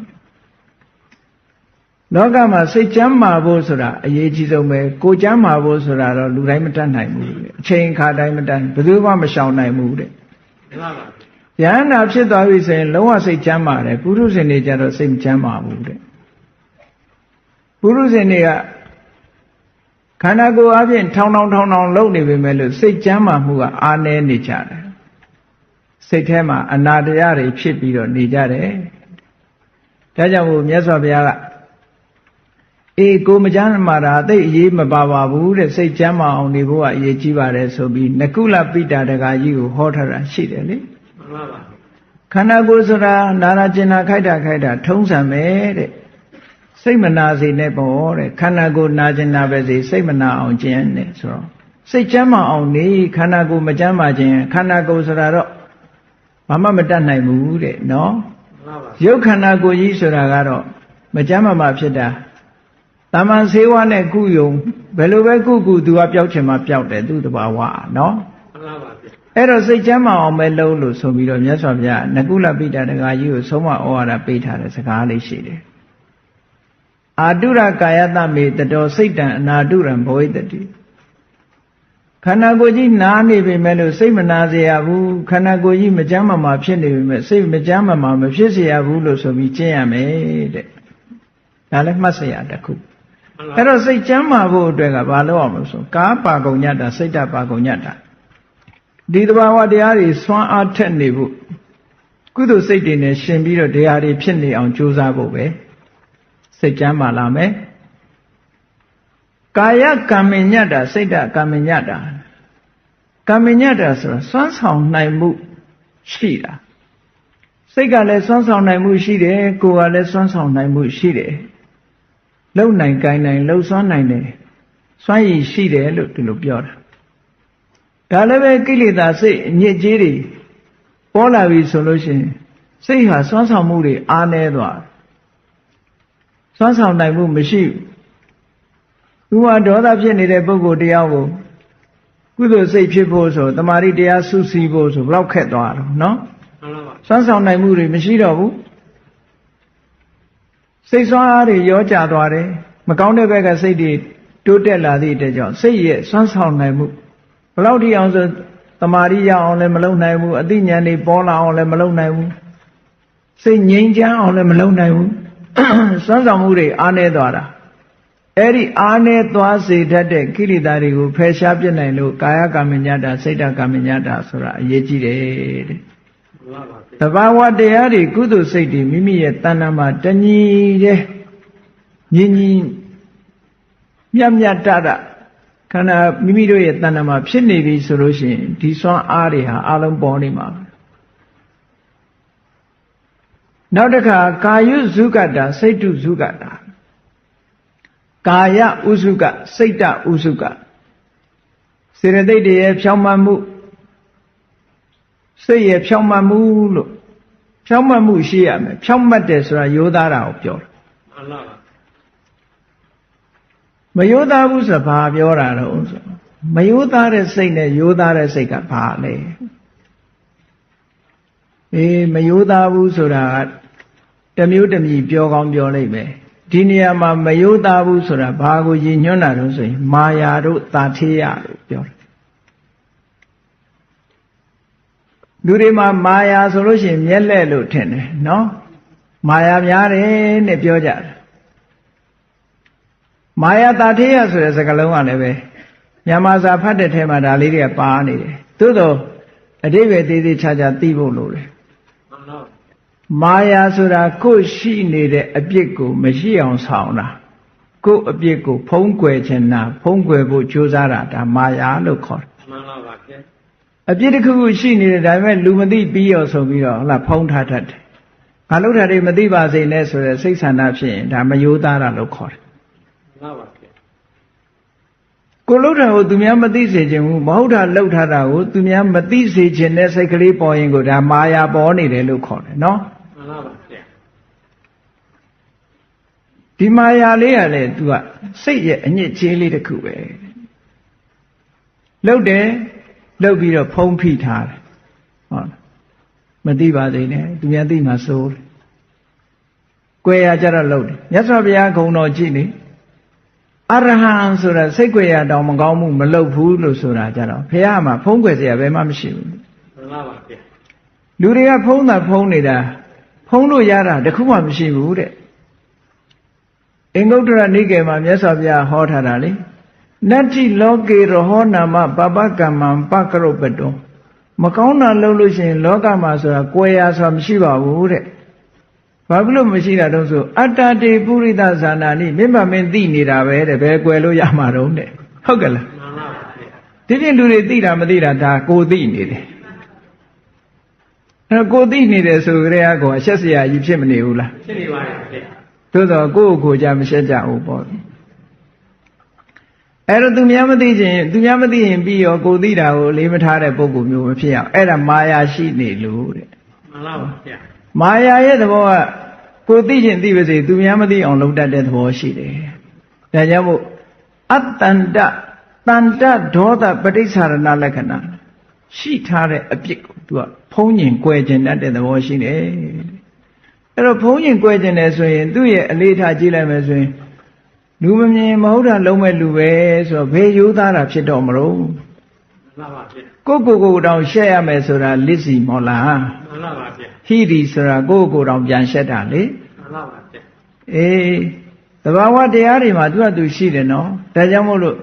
လောကမှာစိတ်ကျမ်းမာဖို့ဆိုတာအရေးကြီးဆုံးပဲကိုကျမ်းမာဖို့ဆိုတာတော့လူတိုင်းမတတ်နိုင်ဘူးအချိန်ခါတိုင်းမတတ်ဘယ်သူမှမရှောင်နိုင်ဘူးတဲ့မှန်ပါပါဉာဏ်နာဖြစ်သွားပြီဆိုရင်လုံးဝစိတ်ကျမ်းမာတယ်ပုရုဇဉ်တွေကြတော့စိတ်မကျမ်းမာဘူးတဲ့ပုရုဇဉ်တွေကခန္ဓာကိုယ်အပြင်ထောင်လုံနေပေမဲ့လို့စိတ်ကျမ်းမာမှုကအားနည်းနေကြတယ်စိတ်ထဲမှာအနာတရားတွေဖြစ်ပြီးတော့နေကြတယ်ဒါကြောင့်မို့မြတ်စွာဘုရားကအေးကိုမကျမ်းမာတာသိအရေးမပါပါဘူးတဲ့စိတ်ကျမ်းမာအောင်နေဖို့ကအရေးကြီးပါတယ်ဆိုပြီးနကုလပိတာတကာကြီးကိုဟောထားတာရှိတယ်လေမှန်ပါပါခန္ဓာကိုယ်ဆိုတာနာနာကျင်နာခိုက်တာထုံးစံပဲတဲ့စိတ်မနာစေနဲ့ပေါ့တဲ့ခန္ဓာကိုယ်နာကျင်နာပဲစေစိတ်မနာအောင်ကျင့်တယ်ဆိုတော့စိတ်ကျမ်းမာအောင်နေခန္ဓာကိုယ်မကျမ်းမာခြင်းခန္ဓာကိုယ်ဆိုတာတော့ဘာမှမတတ်နိုင်ဘူးတဲ့နော်မှန်ပါပါရုပ်ခန္ဓာကိုယ်ကြီးဆိုတာကတော့မကျမ်းမာဖြစ်တာတမန်ဆေးဝါးနဲ့ကုယုံဘယ်လိုပဲကုသူကပျောက်ချင်မှပျောက်တယ်သူ့တဘာဝနော်မှန်ပါပါအဲ့တော့စိတ်ကျမ်းမာအောင်ပဲလုပ်လို့ဆိုပြီးတော့မြတ်စွာဘုရားနကုလပိတတကာကြီးကိုဆုံးမဩဝါဒပေးထားတဲ့စကားလေးရှိတယ်အာတုရကာယတမေတတော်စိတ်တံအနာတုရံဘောဟိတတိခန္ဓာကိုယ်ကြီးနားနေပေမဲ့လို့စိတ်မနာစေရဘူးခန္ဓာကိုယ်ကြီးမကျမ်းမာဖြစ်နေပေမဲ့စိတ်မကျမ်းမာမဖြစ်စေရဘူးလို့ဆိုပြီးကျင့်ရမယ်တဲ့ဒါလည်းမှတ်စရာတစ်ခုအဲ့တော့စိတ်ကျမ်းမာဖို့အတွက်ကဘာလို့အောင်လို့ဆိုကာပါကုညတ္တာစိတ်တပါကုညတ္တာ ဒီတဘာဝတရားတွေစွမ်းအားထက်နေဖို့ကုသိုလ်စိတ်တွေနဲ့ရှင်ပြီးတော့တရားတွေဖြစ်နေအောင်ကြိုးစားဖို့ပဲစိတ်ကြမ်းပါလာမယ်ကာယကံမညတ်တာစိတ်ဓာတ်ကံမညတ်တာကံမညတ်တာဆိုတာစွမ်းဆောင်နိုင်မှုရှိတာစိတ်ကလည်းစွမ်းဆောင်နိုင်မှုရှိတယ်ကိုယ်ကလည်းစွမ်းဆောင်နိုင်မှုရှိတယ်လုံနိုင်ကိုင်းနိုင်လှုပ်စွမ်းနိုင်တယ်စွမ်းရည်ရှိတယ်လို့ဒီလိုပြောတာဒါလည်းပဲကိလေသာစိတ်အညစ်အကြေးတွေပေါ်လာပြီဆိုလို့ရှိရင်စိတ်ဟာစွမ်းဆောင်မှုတွေအားနည်းသွားစွမ်းဆောင်နိုင်မှုမရှိဘူးဥပဒေါသဖြစ်နေတဲ့ပုဂ္ဂိုလ်တရားကိုကုသိုလ်စိတ်ဖြစ်ဖို့ဆိုတမာရီတရားစုစည်းဖို့ဆိုဘယ်လောက်ခက်သွားတော့နော်စွမ်းဆောင်နိုင်မှုတွေမရှိတော့ဘူးစိတ်စွမ်းအားတွေရောကျသွားတယ်မကောင်းတဲ့ဘက်ကစိတ်တွေတိုးတက်လာသည့်အတွက်ကြောင့်စိတ်ရဲ့စွမ်းဆောင်နိုင်မှုဘယ်လောက်ထိအောင်ဆိုတမာရီရအောင်လည်းမလုပ်နိုင်ဘူးအသိဉာဏ်တွေပေါ်လာအောင်လည်းမလုပ်နိုင်ဘူးစိတ်ငြိမ်းချမ်းအောင်လည်းမလုပ်နိုင်ဘူးစွမ်းဆောင်မှုတွေအားနည်းသွားတာအဲ့ဒီအားနည်းသွားစေတတ်တဲ့ကိလေသာတွေကိုဖယ်ရှားပြစ်နိုင်လို့ကာယကံမညတာစိတ်ဓာတ်ကံမညတာဆိုတာအရေးကြီးတယ်တဲ့တဘာဝတရားတွေကုသိုလ်စိတ်တွေမိမိရဲ့တဏ္ဍာမှာတညီတဲ့ညီညီမြတ်မြတ်တတခန္ဓာမိမိတို့ရဲ့တဏ္ဍာမှာဖြစ်နေပြီဆိုလို့ရှိရင်ဒီစွမ်းအားတွေဟာအလုံးပေါ်နေမှာနောက်တစ်ခါကာယုဇုကတာစိတ်တုဇုကတာကာယဥစုကစိတ်တဥစုကစေတသိက်တွေရဲ့ဖြောင့်မတ်မှုစိတ်ရဲ့ဖြောင့်မတ်မှုလို့ဖြောင့်မတ်မှုရှိရမယ်ဖြောင့်မတ်တယ်ဆိုတာရိုးသားတာကိုပြောတာမှန်ပါပါမရိုးသားဘူးဆိုတာဘာပြောတာတော့ဆိုမရိုးသားတဲ့စိတ်နဲ့ရိုးသားတဲ့စိတ်ကဘာလဲမရိုးသားဘူးဆိုတာတမျိုးတမည်ပြောကောင်းပြောလိုက်မယ်ဒီနေရာမှာမရိုးသားဘူးဆိုတာဘာကိုရည်ညွှန်းတာတော့ဆိုရင်မာယာတို့တာထေယတို့ပြောတယ်လူတွေမှာမာယာဆိုလို့ရှိရင်မျက်လက်လို့ထင်တယ်နော်မာယာများတယ်နဲ့ပြောကြတယ်မာယာတာထေယဆိုတဲ့စကားလုံးကလည်းပဲမြန်မာစာဖတ်တဲ့ထဲမှာဒါလေးတွေကပါနေတယ်သို့တော့အဓိပ္ပာယ်သေးသေးချာချာသိဖို့လိုတယ်မာယာဆိုတာကိုယ်ရှိနေတဲ့အပြစ်ကိုမရှိအောင်ဆောင်တာကိုယ်အပြစ်ကိုဖုံးကွယ်ခြင်းနာဖုံးကွယ်ဖို့ကြိုးစားတာဒါမာယာလို့ခေါ်တယ်မှန်ပါပါဗျာအပြစ်တစ်ခုခုရှိနေတယ်ဒါပေမဲ့လူမသိပြီးရောဆိုပြီးတော့ဟုတ်လားဖုံးထားတတ်တယ်ငါလှုပ်တာတွေမသိပါစေနဲ့ဆိုတဲ့စိတ်ဆန္ဒဖြစ်ရင်ဒါမယိုးသားတာလို့ခေါ်တယ်မှန်ပါဗျာကိုလှုပ်တာကိုသူများမသိစေခြင်းဘူးမဟုတ်တာလှုပ်ထားတာကိုသူများမသိစေခြင်းနဲ့စိတ်ကလေးပေါ်ရင်ကိုဒါမာယာပေါ်နေတယ်လို့ခေါ်တယ်နော်မှန်ပါပါဗျာဒီမာယာလေးကလည်း तू ကစိတ်ရဲ့အညစ်အကြေးလေးတစ်ခုပဲလှုပ်တယ်လှုပ်ပြီးတော့ဖုံးဖိထားတယ်ဟုတ်လားမသိပါစေနဲ့သူများသိမှစိုးတယ်ကွယ်ရကြတော့လှုပ်တယ်မြတ်စွာဘုရားဂုဏ်တော်ကြည့်နေအရဟံဆိုတာစိတ်ကွယ်ရတောင်မကောင်းမှုမလှုပ်ဘူးလို့ဆိုတာကြတော့ဘုရားမှာဖုံးကွယ်เสียဘယ်မှမရှိဘူးမှန်ပါပါဗျာလူတွေကဖုံးတာဖုံးနေတာဖုံးလို့ရတာတခုမှမရှိဘူးတဲ့အင်္ဂုတ္တရနိကေမှာမြတ်စွာဘုရားဟောထားတာလေနတ္ထိလောကေရဟောနာမပပကမ္မံပကရုပတောမကောင်းတာလုပ်လို့ရှိရင်လောကမှာဆိုတာကွယ်ရာဆိုတာမရှိပါဘူးတဲ့ဘာဖြစ်လို့မရှိတာတုံးဆိုအတ္တတေပုရိသဇာနာနိမြင့်မမင်းသိနေတာပဲတဲ့ဘယ်ကွယ်လို့ရမှာတုံးတဲ့ဟုတ်ကဲ့လားမှန်ပါပါဒီပြင်လူတွေသိတာမသိတာဒါကိုသိနေတယ်အဲကိုသိနေတယ်ဆိုကြတဲ့ကောအဆက်စရာကြီးဖြစ်မနေဘူးလားဖြစ်နေပါတယ်ဗျသို့တော့ကိုယ့်ကိုယ်ကြမရှက်ကြဘူးပေါ့အဲ့တော့သူများမသိရင်ပြီးရောကိုသိတာကိုလေးမထားတဲ့ပုဂ္ဂိုလ်မျိုးမဖြစ်အောင်အဲ့ဒါမာယာရှိနေလို့တဲ့မှန်ပါပါဗျာမာယာရဲ့သဘောကကိုသိရင်သိပါစေသူများမသိအောင်လုပ်တတ်တဲ့သဘောရှိတယ်ဒါကြောင့်မို့အတ္တန္တတန္တဒေါသပဋိစ္ဆာရဏလက္ခဏာရှိထားတဲ့အပြစ်ကိုသူကဖုံးညင်ကွယ်ကျင်တတ်တဲ့သဘောရှိတယ်အဲ့တော့ဖုံးညင်ကွယ်ကျင်တယ်ဆိုရင်သူ့ရဲ့အလေးထားကြည့်လိုက်မယ်ဆိုရင်လူမမြင်မဟုတ်တာလုံးမဲ့လူပဲဆိုတော့ဘေးရိုးသားတာဖြစ်တော့မလို့မှန်ပါဗျာကိုတောင်ရှက်ရမယ်ဆိုတာလစ်စီမော်လားမှန်ပါဗျာဟိဒီဆိုတာကိုတောင်ပြန်ရှက်တာလေမှန်ပါဗျာအေးသဘာဝတရားတွေမှာသူကသူရှိတယ်နော်ဒါကြောင့်မို့လို့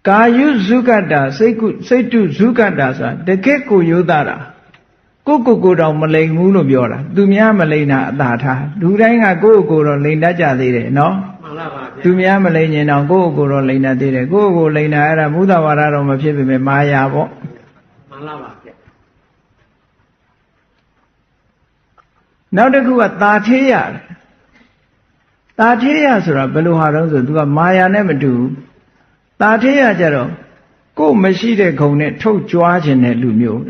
ကာယုဇုကတ္တာစိတ်တုဇုကတ္တာဆိုတာတကယ့်ကိုရိုးသားတာကိုတောင်မလိမ်ဘူးလို့ပြောတာသူများမလိမ်တာအသာထားလူတိုင်းကကိုတော့လိမ်တတ်ကြသေးတယ်နော်မှန်ပါပါဗျာသူများမလိမ်ရင်တော့ကိုတော့လိမ်တတ်သေးတယ်ကိုလိမ်တာအဲ့ဒါမုဒဝါဒတော့မဖြစ်ပေမဲ့မာယာပေါ့မှန်ပါပါဗျာနောက်တစ်ခုကတာထေးရတယ်တာထေးရဆိုတာဘယ်လိုဟာတော့ဆိုသူကမာယာနဲ့မတူဘူးတာထေးရကြတော့ကိုမရှိတဲ့ခုံနဲ့ထုတ်ကြွားခြင်းတဲ့လူမျိုး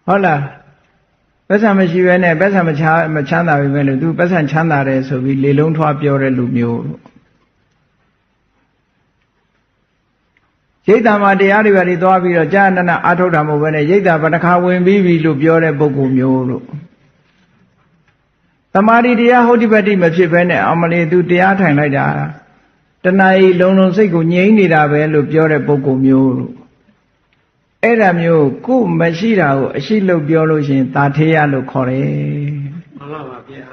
ဟုတ်လားပတ်စံမရှိဘဲနဲ့ပတ်စံမချမ်းသာပြီပဲလို့သူပတ်စံချမ်းသာတယ်ဆိုပြီးလေလုံးထွားပြောတဲ့လူမျိုးလို့ရိတ်တာမှာတရားတွေပါတွေသွားပြီးတော့ကြာနနအာထုတ်တာမဟုတ်ဘဲနဲ့ရိတ်တာဗတခါဝင်ပြီးပြီလို့ပြောတဲ့ပုဂ္ဂိုလ်မျိုးလို့တမာတိတရားဟုတ်တိပတိမဖြစ်ဘဲနဲ့အမလီသူတရားထိုင်လိုက်တာတဏှာကြီးလုံးစိတ်ကိုငြိမ်းနေတာပဲလို့ပြောတဲ့ပုဂ္ဂိုလ်မျိုးလို့အဲ့ဒါမျိုးကိုမရှိတာကိုအရှိလို့ပြောလို့ရှိရင်တာထေးရလို့ခေါ်တယ်မှန်ပါပါဗျာ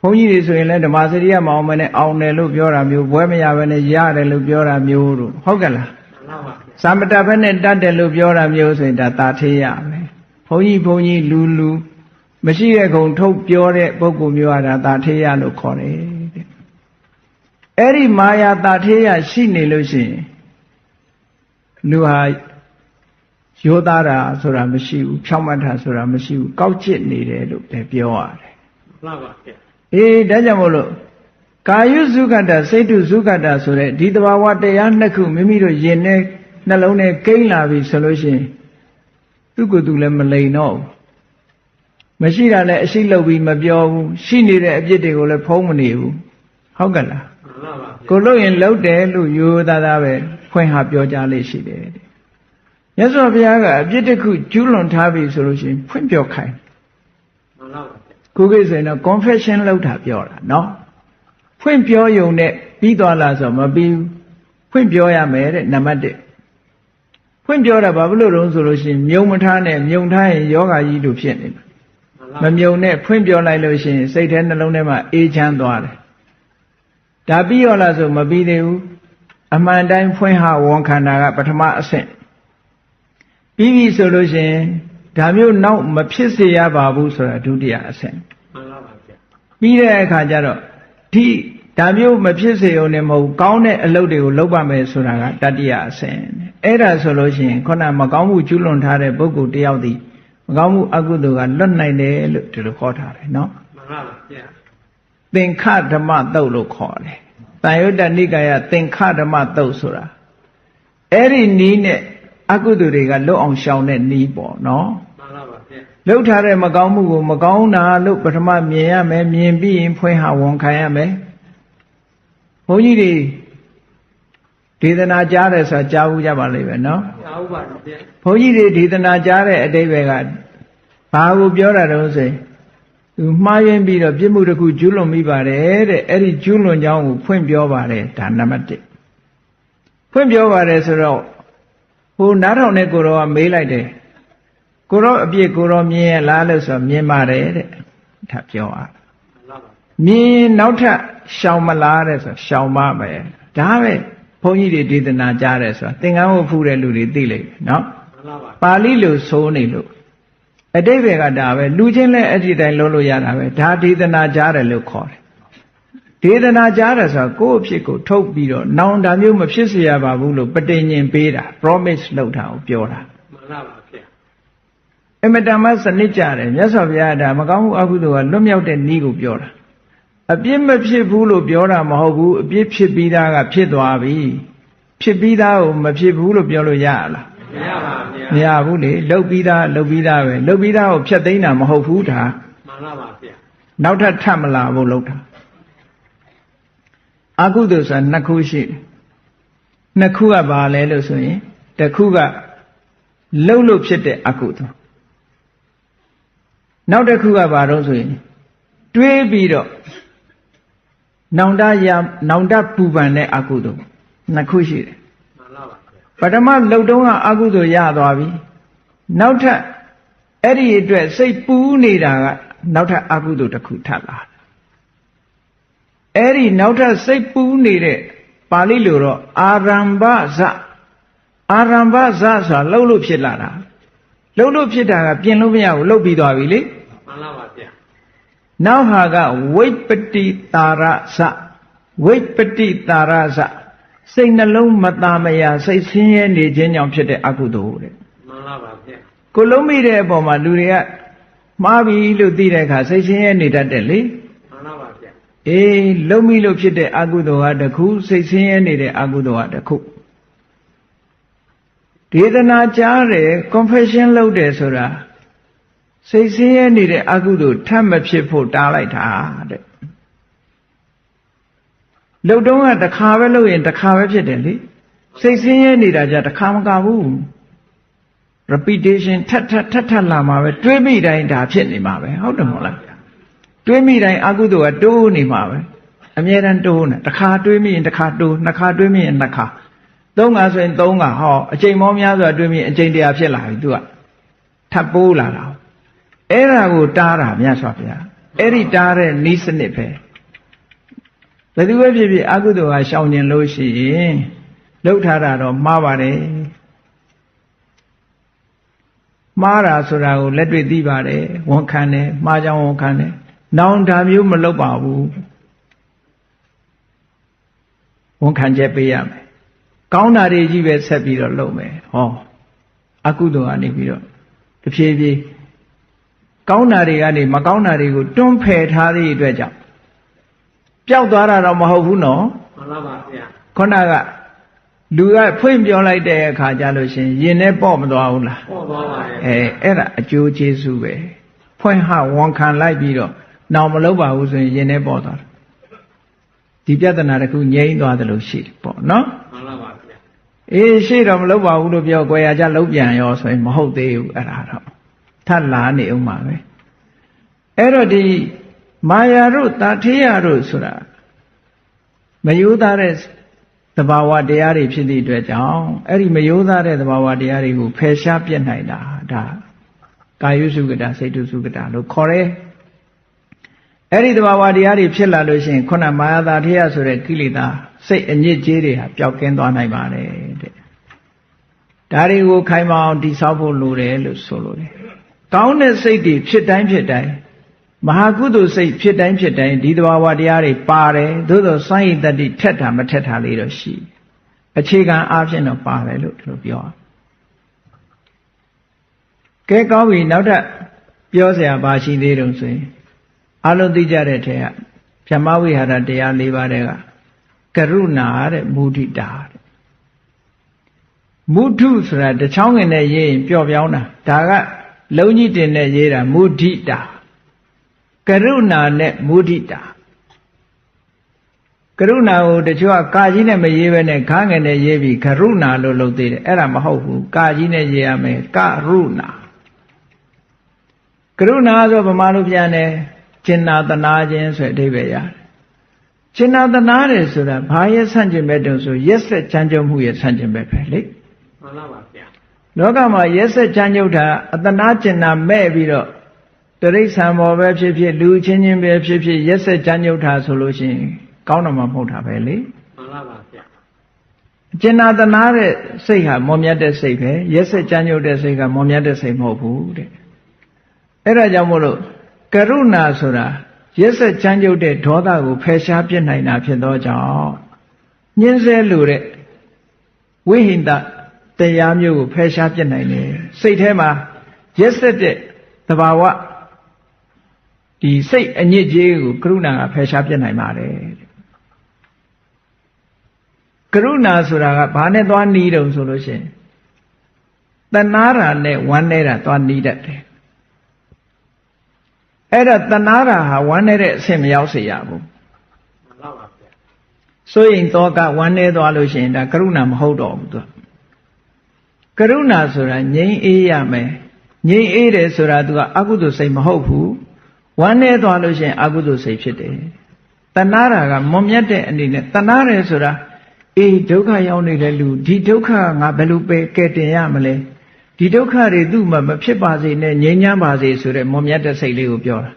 ဘုန်းကြီးတွေဆိုရင်လည်းဓမ္မစရိယမအောင်မနဲ့အောင်တယ်လို့ပြောတာမျိုးဘွဲမရဘဲနဲ့ရတယ်လို့ပြောတာမျိုးတို့ဟုတ်ကလားမှန်ပါပါသမ္ပတဘဲနဲ့တတ်တယ်လို့ပြောတာမျိုးဆိုရင်ဒါတာထေးရပဲဘုန်းကြီးလူမရှိတဲ့ခုံထုတ်ပြောတဲ့ပုဂ္ဂိုလ်မျိုးကဒါတာထေးရလို့ခေါ်တယ်တဲ့အဲ့ဒီမာယာတာထေးရရှိနေလို့ရှိရင်လူဟာရိုးသားတာဆိုတာမရှိဘူးဖြောင့်မတ်တာဆိုတာမရှိဘူးကောက်ကျစ်နေတယ်လို့လည်းပြောရတယ်မှန်ပါဗျာဒါကြောင့်မို့လို့ကာယုဇုကတ္တစိတ်တုဇုကတ္တဆိုတဲ့ဒီတဘာဝတရားနှစ်ခုမိမိတို့ယင်နဲ့နှလုံးနဲ့ကိန်းလာပြီဆိုလို့ရှိရင်သူ့ကိုယ်သူလည်းမလိန်တော့ဘူးမရှိတာလည်းအရှိလုပ်ပြီးမပြောဘူးရှိနေတဲ့အပြစ်တွေကိုလည်းဖုံးမနေဘူးဟုတ်ကဲ့လားမှန်ပါပါကိုလို့ရင်လှုပ်တယ်လို့ရိုးသားသားပဲဖွင့်ဟာပြောကြလေးရှိတယ်မြတ်စွာဘုရားကအပြစ်တစ်ခုကျူးလွန်ထားပြီဆိုလို့ရှိရင်ဖွင့်ပြောခိုင်းမှန်ပါပါခုကိစ္စရင်တော့ confession လုပ်တာပြောတာနော်ဖွင့်ပြောယုံနဲ့ပြီးသွားလားဆိုမပြီးဘူးဖွင့်ပြောရမယ်တဲ့နံပါတ်1ဖွင့်ပြောတာဘာဖြစ်လို့တုံးဆိုလို့ရှိရင်မြုံမထားနဲ့မြုံထားရင်ယောဂါကြီးတို့ဖြစ်နေမှာမမြုံနဲ့ဖွင့်ပြောလိုက်လို့ရှိရင်စိတ်ထဲနှလုံးထဲမှာအေးချမ်းသွားတယ်ဒါပြီးရောလားဆိုမပြီးသေးဘူးအမှန်တိုင်းဖွင့်ဟာဝန်ခန္ဓာကပထမအဆင့်ပြီးပြီဆိုလို့ရှိရင်ဒါမျိုးနောက်မဖြစ်စေရပါဘူးဆိုတာဒုတိယအဆင့်မှန်ပါပါဗျာပြီးတဲ့အခါကျတော့ဒီဒါမျိုးမဖြစ်စေုံနဲ့မဟုတ်ကောင်းတဲ့အလုပ်တွေကိုလုပ်ပါမယ်ဆိုတာကတတိယအဆင့်အဲ့ဒါဆိုလို့ရှိရင်ခုနမကောင်းမှုကျူးလွန်ထားတဲ့ပုဂ္ဂိုလ်တယောက်ဒီမကောင်းမှုအကုသိုလ်ကလွတ်နိုင်တယ်လို့ဒီလိုခေါ်ထားတယ်နော်မှန်ပါပါဗျာသင်္ခဓမ္မသုတ်လို့ခေါ်တယ်တန်ယုတ္တနိကာယသင်္ခဓမ္မသုတ်ဆိုတာအဲ့ဒီနည်းနဲ့အကုသိုလ်တွေကလွတ်အောင်ရှောင်တဲ့နည်းပေါ့နော်မှန်ပါပါဗျာလှုပ်ထားတဲ့မကောင်းမှုကိုမကောင်းတာလို့ပထမမြင်ရမယ်မြင်ပြီးရင်ဖွင့်ဟာဝန်ခံရမယ်ဘုန်းကြီးတွေဒေသနာကြားတယ်ဆိုတာကြားဘူးကြပါလိမ့်မယ်နော်ကြားဘူးပါတော့ဗျာဘုန်းကြီးတွေဒေသနာကြားတဲ့အတိတ်ပဲကဘာကိုပြောတာတုံးဆိုရင်သူမှားယွင်းပြီးတော့ပြစ်မှုတစ်ခုကျူးလွန်မိပါတယ်တဲ့အဲ့ဒီကျူးလွန်ကြောင်းကိုဖွင့်ပြောပါတယ်ဒါနံပါတ်1ဖွင့်ပြောပါတယ်ဆိုတော့ဟိုနားထောင်တဲ့ကိုတော်ကမေးလိုက်တယ်ကိုတော်အပြစ်ကိုတော်မြင်ရလားလို့ဆိုမြင်ပါတယ်တဲ့ဒါပြောရမြင်နောက်ထပ်ရှောင်မလားတဲ့ဆိုရှောင်ပါမယ်ဒါပဲဘုန်းကြီးတွေဒေသနာကြားတယ်ဆိုတာသင်္ကန်းဝတ်ဖူးတဲ့လူတွေသိလိမ့်မယ်နော်ပါဠိလိုဆိုနေလို့အတိတ်ဘက်ကဒါပဲလူချင်းလည်းအဲ့ဒီတိုင်းလုံးလို့ရတာပဲဒါဒေသနာကြားတယ်လို့ခေါ်တယ်ဒေသနာကြားတယ်ဆိုတာကိုယ့်အဖြစ်ကိုထုတ်ပြီးတော့နောင်ဒါမျိုးမဖြစ်စေရပါဘူးလို့ပဋိညာဉ်ပေးတာ promise လုပ်တာကိုပြောတာမှန်ပါပါဗျာအမတမစနစ်ကြတယ်မြတ်စွာဘုရားဒါမကောင်းမှုအကုသိုလ်ကလွတ်မြောက်တဲ့နည်းကိုပြောတာအပြစ်မဖြစ်ဘူးလို့ပြောတာမဟုတ်ဘူးအပြစ်ဖြစ်ပြီးသားကဖြစ်သွားပြီဖြစ်ပြီးသားကိုမဖြစ်ဘူးလို့ပြောလို့ရလားမရပါဘူးမရဘူးလေလှုပ်ပြီးသားပဲလှုပ်ပြီးသားကိုဖျက်သိမ်းတာမဟုတ်ဘူးဒါမှန်ပါပါဗျာနောက်ထပ်ထပ်မလာဘူးလှုပ်တာအကုသိုလ်ဆိုတာနှစ်ခုရှိတယ်နှစ်ခုကဘာလဲလို့ဆိုရင်တစ်ခုကလှုပ်လို့ဖြစ်တဲ့အကုသိုလ်နောက်တစ်ခုကဘာတော့ဆိုရင်တွေးပြီးတော့နောင်တပူပန်တဲ့အကုသိုလ်နှစ်ခုရှိတယ်မှန်ပါပါပထမလှုပ်တုံးကအကုသိုလ်ရသွားပြီနောက်ထပ်အဲ့ဒီအတွက်စိတ်ပူနေတာကနောက်ထပ်အကုသိုလ်တစ်ခုထပ်လာ အဲ့ဒီနောက်ထပ်စိတ်ပူးနေတဲ့ပါဠိလိုတော့အာရမ္ဗဇအာရမ္ဗဇဆိုတာလှုပ်လို့ဖြစ်လာတာလှုပ်လို့ဖြစ်တာကပြင်လို့မရဘူးလှုပ်ပြီးသွားပြီလေမှန်လားပါဗျာနောက်ဟာကဝိပ္ပတိတာရဇဝိပ္ပတိတာရဇစိတ်နှလုံးမသားမရာစိတ်ဆင်းရဲနေခြင်းကြောင့်ဖြစ်တဲ့အကုသိုလ်တဲ့မှန်လားပါဗျာကိုလုံးမိတဲ့အပေါ်မှာလူတွေကမှားပြီလို့သိတဲ့အခါစိတ်ဆင်းရဲနေတတ်တယ်လေမှန်လားပါဗျာအေးလုံးမိလို့ဖြစ်တဲ့အကုသိုလ်ကတစ်ခုစိတ်ဆင်းရဲနေတဲ့အကုသိုလ်ကတစ်ခုဒေသနာကြားတယ် confession လုပ်တယ်ဆိုတာစိတ်ဆင်းရဲနေတဲ့အကုသိုလ်ထပ်မဖြစ်ဖို့တားလိုက်တာတဲ့လှုပ်တုံးကတစ်ခါပဲလုပ်ရင်တစ်ခါပဲဖြစ်တယ်လေစိတ်ဆင်းရဲနေတာကြတစ်ခါမကဘူး repetition ထပ်လာမှာပဲတွေးမိတိုင်းဒါဖြစ်နေမှာပဲဟုတ်တယ်မဟုတ်လားတွေးမိတိုင်းအကုသိုလ်ကတိုးနေမှာပဲအမြဲတမ်းတိုးနေတစ်ခါတွေးမိရင်တစ်ခါတိုးနှစ်ခါတွေးမိရင်နှစ်ခါသုံးခါဆိုရင်သုံးခါဟောအချိန်မောများစွာတွေးမိရင်အချိန်တရာဖြစ်လာပြီသူကထပ်ပိုးလာတာအဲ့ဒါကိုတားတာမြတ်စွာဘုရားအဲ့ဒီတားတဲ့ဤစနစ်ပဲဘယ်သူပဲဖြစ်ဖြစ်အကုသိုလ်ကရှောင်ကျင်လို့ရှိရင်လှုပ်ထားတာတော့မှားပါတယ်မှားတာဆိုတာကိုလက်တွေ့သိပါတယ်ဝန်ခံတယ်မှားကြောင်ဝန်ခံတယ်နောင်ဒါမျိုးမလုပ်ပါဘူးဝန်ခံချက်ပေးရမယ်ကောင်းတာတွေကြီးပဲဆက်ပြီးတော့လုပ်မယ်ဟောအကုသိုလ်ကနေပြီးတော့တဖြည်းဖြည်းကောင်းတာတွေကနေမကောင်းတာတွေကိုတွန်းဖယ်ထားသည့်အတွက်ကြောင့်ပျောက်သွားတာတော့မဟုတ်ဘူးနော်မှန်ပါပါဗျာခုနကလူကဖွင့်ပြောလိုက်တဲ့အခါကျလို့ရှင်ရင်နဲ့ပေါ့မသွားဘူးလားပေါ့သွားပါရဲ့အဲ့ဒါအကျိုးကျေးဇူးပဲဖွင့်ဟဝန်ခံလိုက်ပြီးတော့နောက်မလုပ်ပါဘူးဆိုရင်ရင်နဲ့ပေါ့သွားတယ်ဒီပြဿနာတစ်ခုငြိမ်းသွားတယ်လို့ရှိတယ်ပေါ့နော်မှန်ပါပါဗျာရှိတော့မလုပ်ပါဘူးလို့ပြောကြွယ်ရကြလုံးပြန်ရောဆိုရင်မဟုတ်သေးဘူးအဲ့ဒါတော့ထပ်လာနေအောင်ပါပဲအဲ့တော့ဒီမာယာတို့တာထေယတို့ဆိုတာမယိုးသားတဲ့သဘာဝတရားတွေဖြစ်သည့်အတွက်ကြောင့်အဲ့ဒီမယိုးသားတဲ့သဘာဝတရားတွေကိုဖယ်ရှားပြစ်နိုင်တာဒါကာယုစုကတာစိတ်တုစုကတာလို့ခေါ်တယ်အဲ့ဒီသဘာဝတရားတွေဖြစ်လာလို့ရှိရင်ခုနမာယာတာထေယဆိုတဲ့ကိလေသာစိတ်အညစ်အကြေးတွေဟာပျောက်ကင်းသွားနိုင်ပါတယ်တဲ့ဒါတွေကိုခိုင်မာအောင်တည်ဆောက်ဖို့လိုတယ်လို့ဆိုလိုတယ်ကောင်းတဲ့စိတ်တွေဖြစ်တိုင်းဖြစ်တိုင်းမဟာကုသိုလ်စိတ်ဖြစ်တိုင်းဖြစ်တိုင်းဒီသဘာဝတရားတွေပါတယ်သို့သောစိုင်းတတိထက်တာမထက်တာလေးတော့ရှိအခြေခံအားဖြင့်တော့ပါတယ်လို့ဒီလိုပြောကဲကောင်းပြီနောက်ထပ်ပြောစရာဘာရှိသေးတုံးဆိုရင်အလုံးသိကြတဲ့ထဲကဗြဟ္မဝိဟာရတရား၄ပါးတဲ့ကကရုဏာတဲ့မုဒိတာတဲ့မုဒုဆိုတာတချောင်းငင်နဲ့ရေးရင်ပျော့ပြောင်းတာဒါကလုံးကြီးတင်နဲ့ရေးတာမုဒိတာကရုဏာနဲ့မုဒိတာကရုဏာကိုတချို့ကကာကြီးနဲ့မရေးဘဲနဲ့ခါငယ်နဲ့ရေးပြီးကရုဏာလို့လုပ်သေးတယ်အဲ့ဒါမဟုတ်ဘူးကာကြီးနဲ့ရေးရမယ်ကရုဏာကရုဏာဆိုဗမာလိုပြန်တယ်ကျင်နာတနာခြင်းဆိုတဲ့အဓိပ္ပာယ်ရတယ်ကျင်နာတနာတယ်ဆိုတာဘာရဲ့ဆန့်ကျင်ဘက်တုံဆိုရက်ဆက်ချမ်းကြုံမှုရဲ့ဆန့်ကျင်ဘက်ပဲလေမှန်ပါပါဗျာလောကမှာရက်ဆက်ချမ်းကြုံတာအတနာကျင်နာမဲ့ပြီးတော့တရိษံဘောပဲဖြစ်ဖြစ်လူချင်းချင်းပဲဖြစ်ဖြစ်ရက်ဆက်ချမ်းကြုံတာဆိုလို့ရှိရင်ကောင်းတော့မှမဟုတ်တာပဲလေမှန်ပါပါဗျာကျင်နာတနာတဲ့စိတ်ဟာမောမြတ်တဲ့စိတ်ပဲရက်ဆက်ချမ်းကြုံတဲ့စိတ်ကမောမြတ်တဲ့စိတ်မဟုတ်ဘူးတဲ့အဲ့ဒါကြောင့်မို့လို့ကရုဏာဆိုတာရက်ဆက်ချမ်းကြုတ်တဲ့ဒေါသကိုဖယ်ရှားပြစ်နိုင်တာဖြစ်သောကြောင့်ညှင်းဆဲလို့တဲ့ဝိဟိတတရားမျိုးကိုဖယ်ရှားပြစ်နိုင်တယ်စိတ်ထဲမှာရက်ဆက်တဲ့သဘာဝဒီစိတ်အညစ်အကြေးကိုကရုဏာကဖယ်ရှားပြစ်နိုင်ပါတယ်ကရုဏာဆိုတာကဘာနဲ့သွားနီးတုံဆိုလို့ရှိရင်တဏှာရာနဲ့ဝမ်းနေတာသွားနီးတတ်တယ်အဲ့ဒါတဏှာရာဟာဝမ်းနေတဲ့အဆင့်မရောက်စေရဘူးမှန်ပါပါဗျာဆိုရင်တော့ကဝမ်းနေသွားလို့ရှိရင်ဒါကရုဏာမဟုတ်တော့ဘူးသူကရုဏာဆိုတာငြိမ်းအေးရမယ်ငြိမ်းအေးတယ်ဆိုတာသူကအကုသိုလ်စိတ်မဟုတ်ဘူးဝမ်းနေသွားလို့ရှိရင်အကုသိုလ်စိတ်ဖြစ်တယ်တဏှာရာကမွန်မြတ်တဲ့အနေနဲ့တဏှာတယ်ဆိုတာအေးဒုက္ခရောက်နေတဲ့လူဒီဒုက္ခငါဘယ်လိုပဲကဲတင်ရမလဲဒီဒုက္ခတွေသူ့မှာမဖြစ်ပါစေနဲ့ငြိမ်းချမ်းပါစေဆိုတဲ့မွန်မြတ်တဲ့စိတ်လေးကိုပြောတာ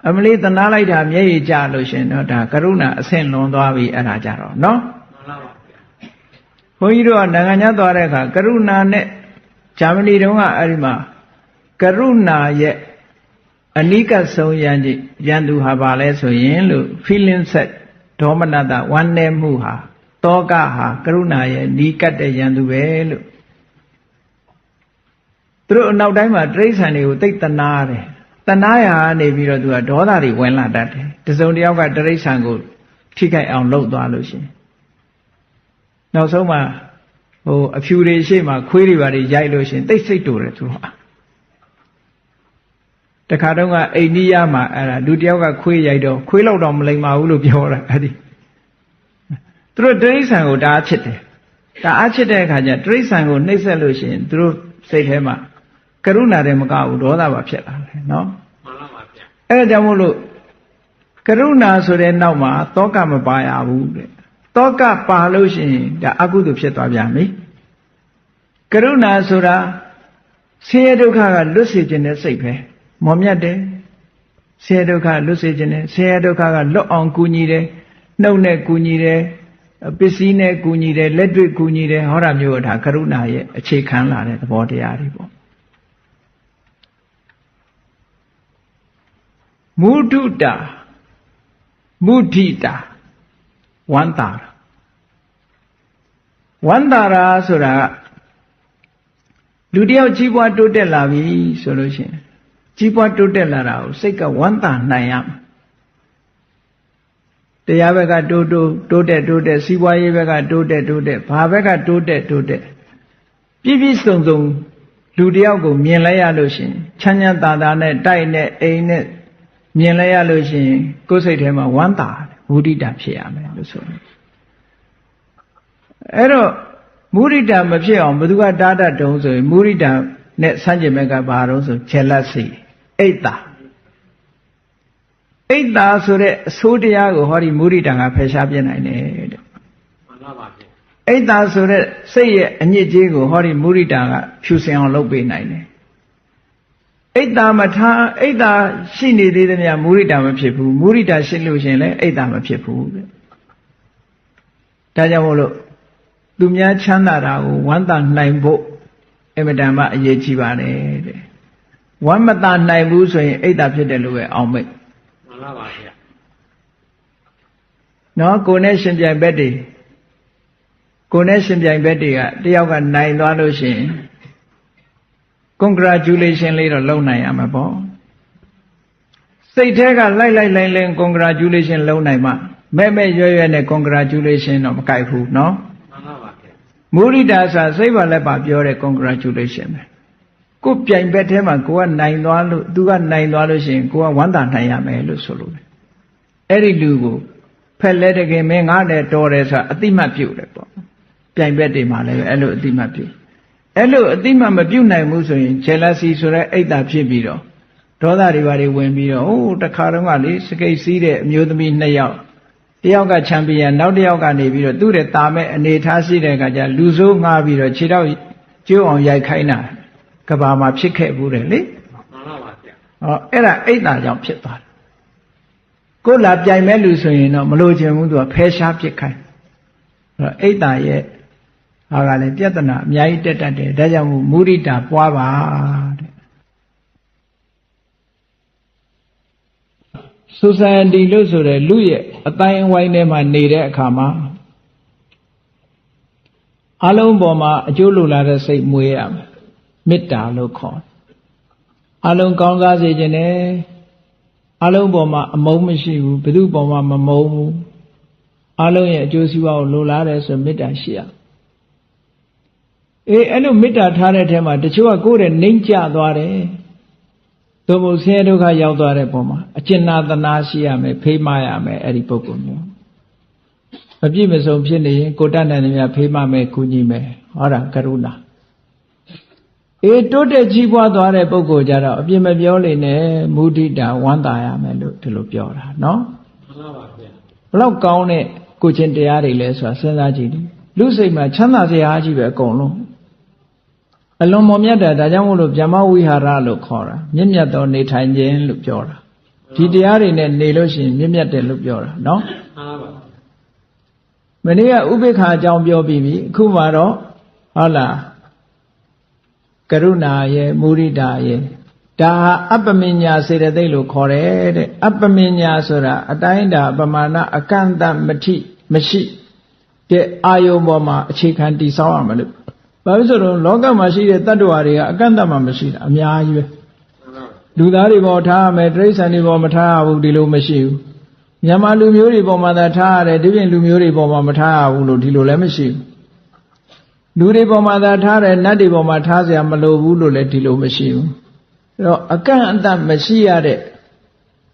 အမလေးတနာလိုက်တာမျက်ရည်ကျလို့ရှင်တော့ဒါကရုဏာအဆင့်လွန်သွားပြီအဲ့ဒါကြတော့နော်မှန်လားပါဗျာဘုန်းကြီးတို့ကနိုင်ငံခြားသွားတဲ့အခါကရုဏာနဲ့ဂျာမနီတုန်းကအဲ့ဒီမှာကရုဏာရဲ့အနိကဆုံးရန်သူဟာဘာလဲဆိုရင်လို့ feeling set ဒေါမနတဝမ်းနည်းမှုဟာတောကဟာကရုဏာရဲ့နီးကပ်တဲ့ရန်သူပဲလို့သူတို့အနောက်တိုင်းမှာတိရစ္ဆာန်တွေကိုသိတနာတယ်တနာရာနေပြီးတော့သူကဒေါသတွေဝင်လာတတ်တယ်တစုံတစ်ယောက်ကတိရစ္ဆာန်ကိုထိခိုက်အောင်လုပ်သွားလို့ရှိရင်နောက်ဆုံးမှာအဖြူတွေရှေ့မှာခွေးတွေပါတွေရိုက်လို့ရှိရင်သိစိတ်တူတယ်သူကတခါတော့ကအိန္ဒိယမှာအဲ့ဒါလူတယောက်ကခွေးရိုက်တော့ခွေးလောက်တော့မလိမ္မာဘူးလို့ပြောတာအဲ့ဒီသူတို့တိရစ္ဆာန်ကိုဒါအချစ်တယ်ဒါအချစ်တဲ့အခါကျတိရစ္ဆာန်ကိုနှိပ်စက်လို့ရှိရင်သူတို့စိတ်ထဲမှာကရုဏာတွေမကဘူးဒေါသပါဖြစ်လာတယ်နော်မှန်လားပါဗျာအဲ့ဒါကြောင့်မို့လို့ကရုဏာဆိုတဲ့နောက်မှာတောကမပါရဘူးတဲ့တောကပါလို့ရှိရင်ဒါအကုသိုလ်ဖြစ်သွားပြန်ပြီကရုဏာဆိုတာဆင်းရဲဒုက္ခကလွတ်စေခြင်းတဲ့စိတ်ပဲမော်မြတ်တယ်ဆင်းရဲဒုက္ခလွတ်စေခြင်းနဲ့ဆင်းရဲဒုက္ခကလွတ်အောင်ကူညီတယ်နှုတ်နဲ့ကူညီတယ်ပစ္စည်းနဲ့ကူညီတယ်လက်တွေ့ကူညီတယ်ဟောတာမျိုးဒါကရုဏာရဲ့အခြေခံလာတဲ့သဘောတရားတွေပေါ့မုဒုတာမုဒိတာဝန္တာဆိုတာလူတယောက်ကြီးပွားတိုးတက်လာပြီဆိုလို့ရှိရင်ကြီးပွားတိုးတက်လာတာကိုစိတ်ကဝန္တာနိုင်ရမှာတရားဘက်ကတိုးတက်စီးပွားရေးဘက်ကတိုးတက်ဘာဘက်ကတိုးတက်ပြည့်စုံလူတယောက်ကိုမြင်လိုက်ရလို့ရှိရင်ချမ်းချမ်းသာသာနဲ့တိုက်နဲ့အိမ်နဲ့မြင်လိုက်ရလို့ရှိရင်ကိုယ်စိတ်ထဲမှာဝမ်းသာမုဒိတာဖြစ်ရမယ်လို့ဆိုတယ်အဲ့တော့မုဒိတာမဖြစ်အောင်ဘယ်သူကတားတတ်တုံးဆိုရင်မုဒိတာနဲ့ဆန့်ကျင်ဘက်ကဘာတော့ဆိုjealousy အိတ်တာဆိုတဲ့အဆိုးတရားကိုဟောဒီမုဒိတာကဖယ်ရှားပြနိုင်တယ်တဲ့မှန်လားပါဗျာအိတ်တာဆိုတဲ့စိတ်ရဲ့အညစ်အကြေးကိုဟောဒီမုဒိတာကဖြူစင်အောင်လုပ်ပေးနိုင်တယ်အိတ်တာမထားအိတ်တာရှိနေသေးသမျှမုဒိတာမဖြစ်ဘူးမုဒိတာရှိလို့ရှင်လည်းအိတ်တာမဖြစ်ဘူးတဲ့ဒါကြောင့်မို့လို့သူများချမ်းသာတာကိုဝမ်းသာနိုင်ဖို့အမြဲတမ်းအရေးကြီးပါတယ်တဲ့ဝမ်းမသာနိုင်ဘူးဆိုရင်အိတ်တာဖြစ်တယ်လို့ပဲအောင်မိတ်မှန်လားပါဗျာနော်ကိုယ်နဲ့ရှင်ပြိုင်ဘက်တွေကတယောက်ကနိုင်သွားလို့ရှိရင်congratulation လေးတော့လုပ်နိုင်ရမှာပေါ့စိတ်ထဲကလိုက် congratulation လုပ်နိုင်မှမဲ့ရွရွနဲ့ congratulation တော့မကြိုက်ဘူးเนาะမှန်ပါပါဗျာမုဒိတာဆိုစိတ်ပါလက်ပါပြောတဲ့ congratulation ပဲကိုပြိုင်ဘက်ထဲမှာကိုကနိုင်သွားလို့သူကနိုင်သွားလို့ရှိရင်ကိုကဝမ်းသာနိုင်ရမယ်လို့ဆိုလို့အဲ့ဒီလူကိုဖက်လဲတကယ်မင်းငါနဲ့တော်တယ်ဆိုတာအတိမတ်ပြုတ်တယ်ပေါ့ပြိုင်ဘက်တွေမှာလည်းအဲ့လိုအတိမတ်ပြုတ်အဲ့လိုအတိမတ်မပြုတ်နိုင်ဘူးဆိုရင် jealousy ဆိုတဲ့အိတ်တာဖြစ်ပြီးတော့ဒေါသတွေပါတွေဝင်ပြီးတော့တခါတော့ကလေစကိတ်စီးတဲ့အမျိုးသမီး2ယောက်တယောက်ကချန်ပီယံနောက်တစ်ယောက်ကနေပြီးတော့သူ့ရဲ့တာမဲ့အနေထားရှိတဲ့အခါကျလူဆိုးငှားပြီးတော့ခြေတော့ကျိုးအောင်ရိုက်ခိုင်းတာကဘာမှာဖြစ်ခဲ့ဘူးတယ်လေမှန်ပါပါဗျာအဲ့ဒါအိတ်တာကြောင့်ဖြစ်သွားတယ်ကိုလာပြိုင်မဲ့လူဆိုရင်တော့မလို့ချင်ဘူးသူကဖယ်ရှားပစ်ခိုင်းအိတ်တာရဲ့ဟာကလည်းပြဿနာအများကြီးတက်တတ်တယ်ဒါကြောင့်မုဒိတာပွားပါတဲ့ society လို့ဆိုတဲ့လူရဲ့အတိုင်းအဝိုင်းထဲမှာနေတဲ့အခါမှာအလုံးပေါ်မှာအကျိုးလိုလားတဲ့စိတ်မွေးရမယ်မေတ္တာလို့ခေါ်အလုံးကောင်းစားစေခြင်းနဲ့အလုံးပေါ်မှာအမုန်းမရှိဘူးဘယ်သူပေါ်မှာမမုန်းဘူးအလုံးရဲ့အကျိုးစီးပွားကိုလိုလားတယ်ဆိုမေတ္တာရှိရအဲ့လိုမေတ္တာထားတဲ့ထဲမှာတချို့ကကိုယ့်ရဲ့နှိမ့်ကျသွားတယ်သို့မဟုတ်ဆင်းရဲဒုက္ခရောက်သွားတဲ့ပုံမှာအကျဉ်းနာသနာရှိရမယ်ဖေးမရမယ်အဲ့ဒီပုဂ္ဂိုလ်မျိုးမပြည့်မစုံဖြစ်နေရင်ကိုတတ်နိုင်တယ်များဖေးမမယ်ကူညီမယ်ဟောတာကရုဏာတိုးတက်ကြီးပွားသွားတဲ့ပုဂ္ဂိုလ်ကြတော့အပြစ်မပြောလေနဲ့မုဒိတာဝမ်းသာရမယ်လို့ဒီလိုပြောတာနော်မှန်ပါပါဗျာဘလောက်ကောင်းတဲ့ကိုချင်းတရားတွေလဲဆိုတာစဉ်းစားကြည့်လူစိတ်မှာချမ်းသာစရာကြီးပဲအကုန်လုံးအလွန်မော်မြတ်တာဒါကြောင့်မို့လို့ဗျမဝိဟာရလို့ခေါ်တာမြင့်မြတ်သောနေထိုင်ခြင်းလို့ပြောတာ ဒီတရားတွေနဲ့နေလို့ရှိရင်မြင့်မြတ်တယ်လို့ပြောတာနော် မှန်ပါပါ မနေ့ကဥပိ္ပခာအကြောင်းပြောပြီးပြီအခုမှတော့ဟုတ်လားကရုဏာရဲ့မုဒိတာရဲ့ဒါဟာအပ္ပမညာစေတသိက်လို့ခေါ်တယ်တဲ့အပ္ပမညာဆိုတာအတိုင်းတာပမာဏအကန့်အသတ်မရှိတဲ့အာယုံပေါ်မှာအခြေခံတည်ဆောက်ရမလို့ဘာလို့ဆိုတော့လောကမှာရှိတဲ့တတ္တဝါတွေကအကန့်အသတ်မှမရှိတာအများကြီးပဲလူသားတွေပေါ်ထားရမယ်တိရစ္ဆာန်တွေပေါ်မထားရဘူးဒီလိုမရှိဘူးမြန်မာလူမျိုးတွေပေါ်မှာသာထားရတယ်ဒီပြင်လူမျိုးတွေပေါ်မှာမထားရဘူးလို့ဒီလိုလည်းမရှိဘူးလူတွေပေါ်မှာသာထားတယ်နတ်တွေပေါ်မှာထားเสียမလိုဘူးလို့လည်းဒီလိုမရှိဘူးအဲ့တော့အကန့်အသတ်မရှိရတဲ့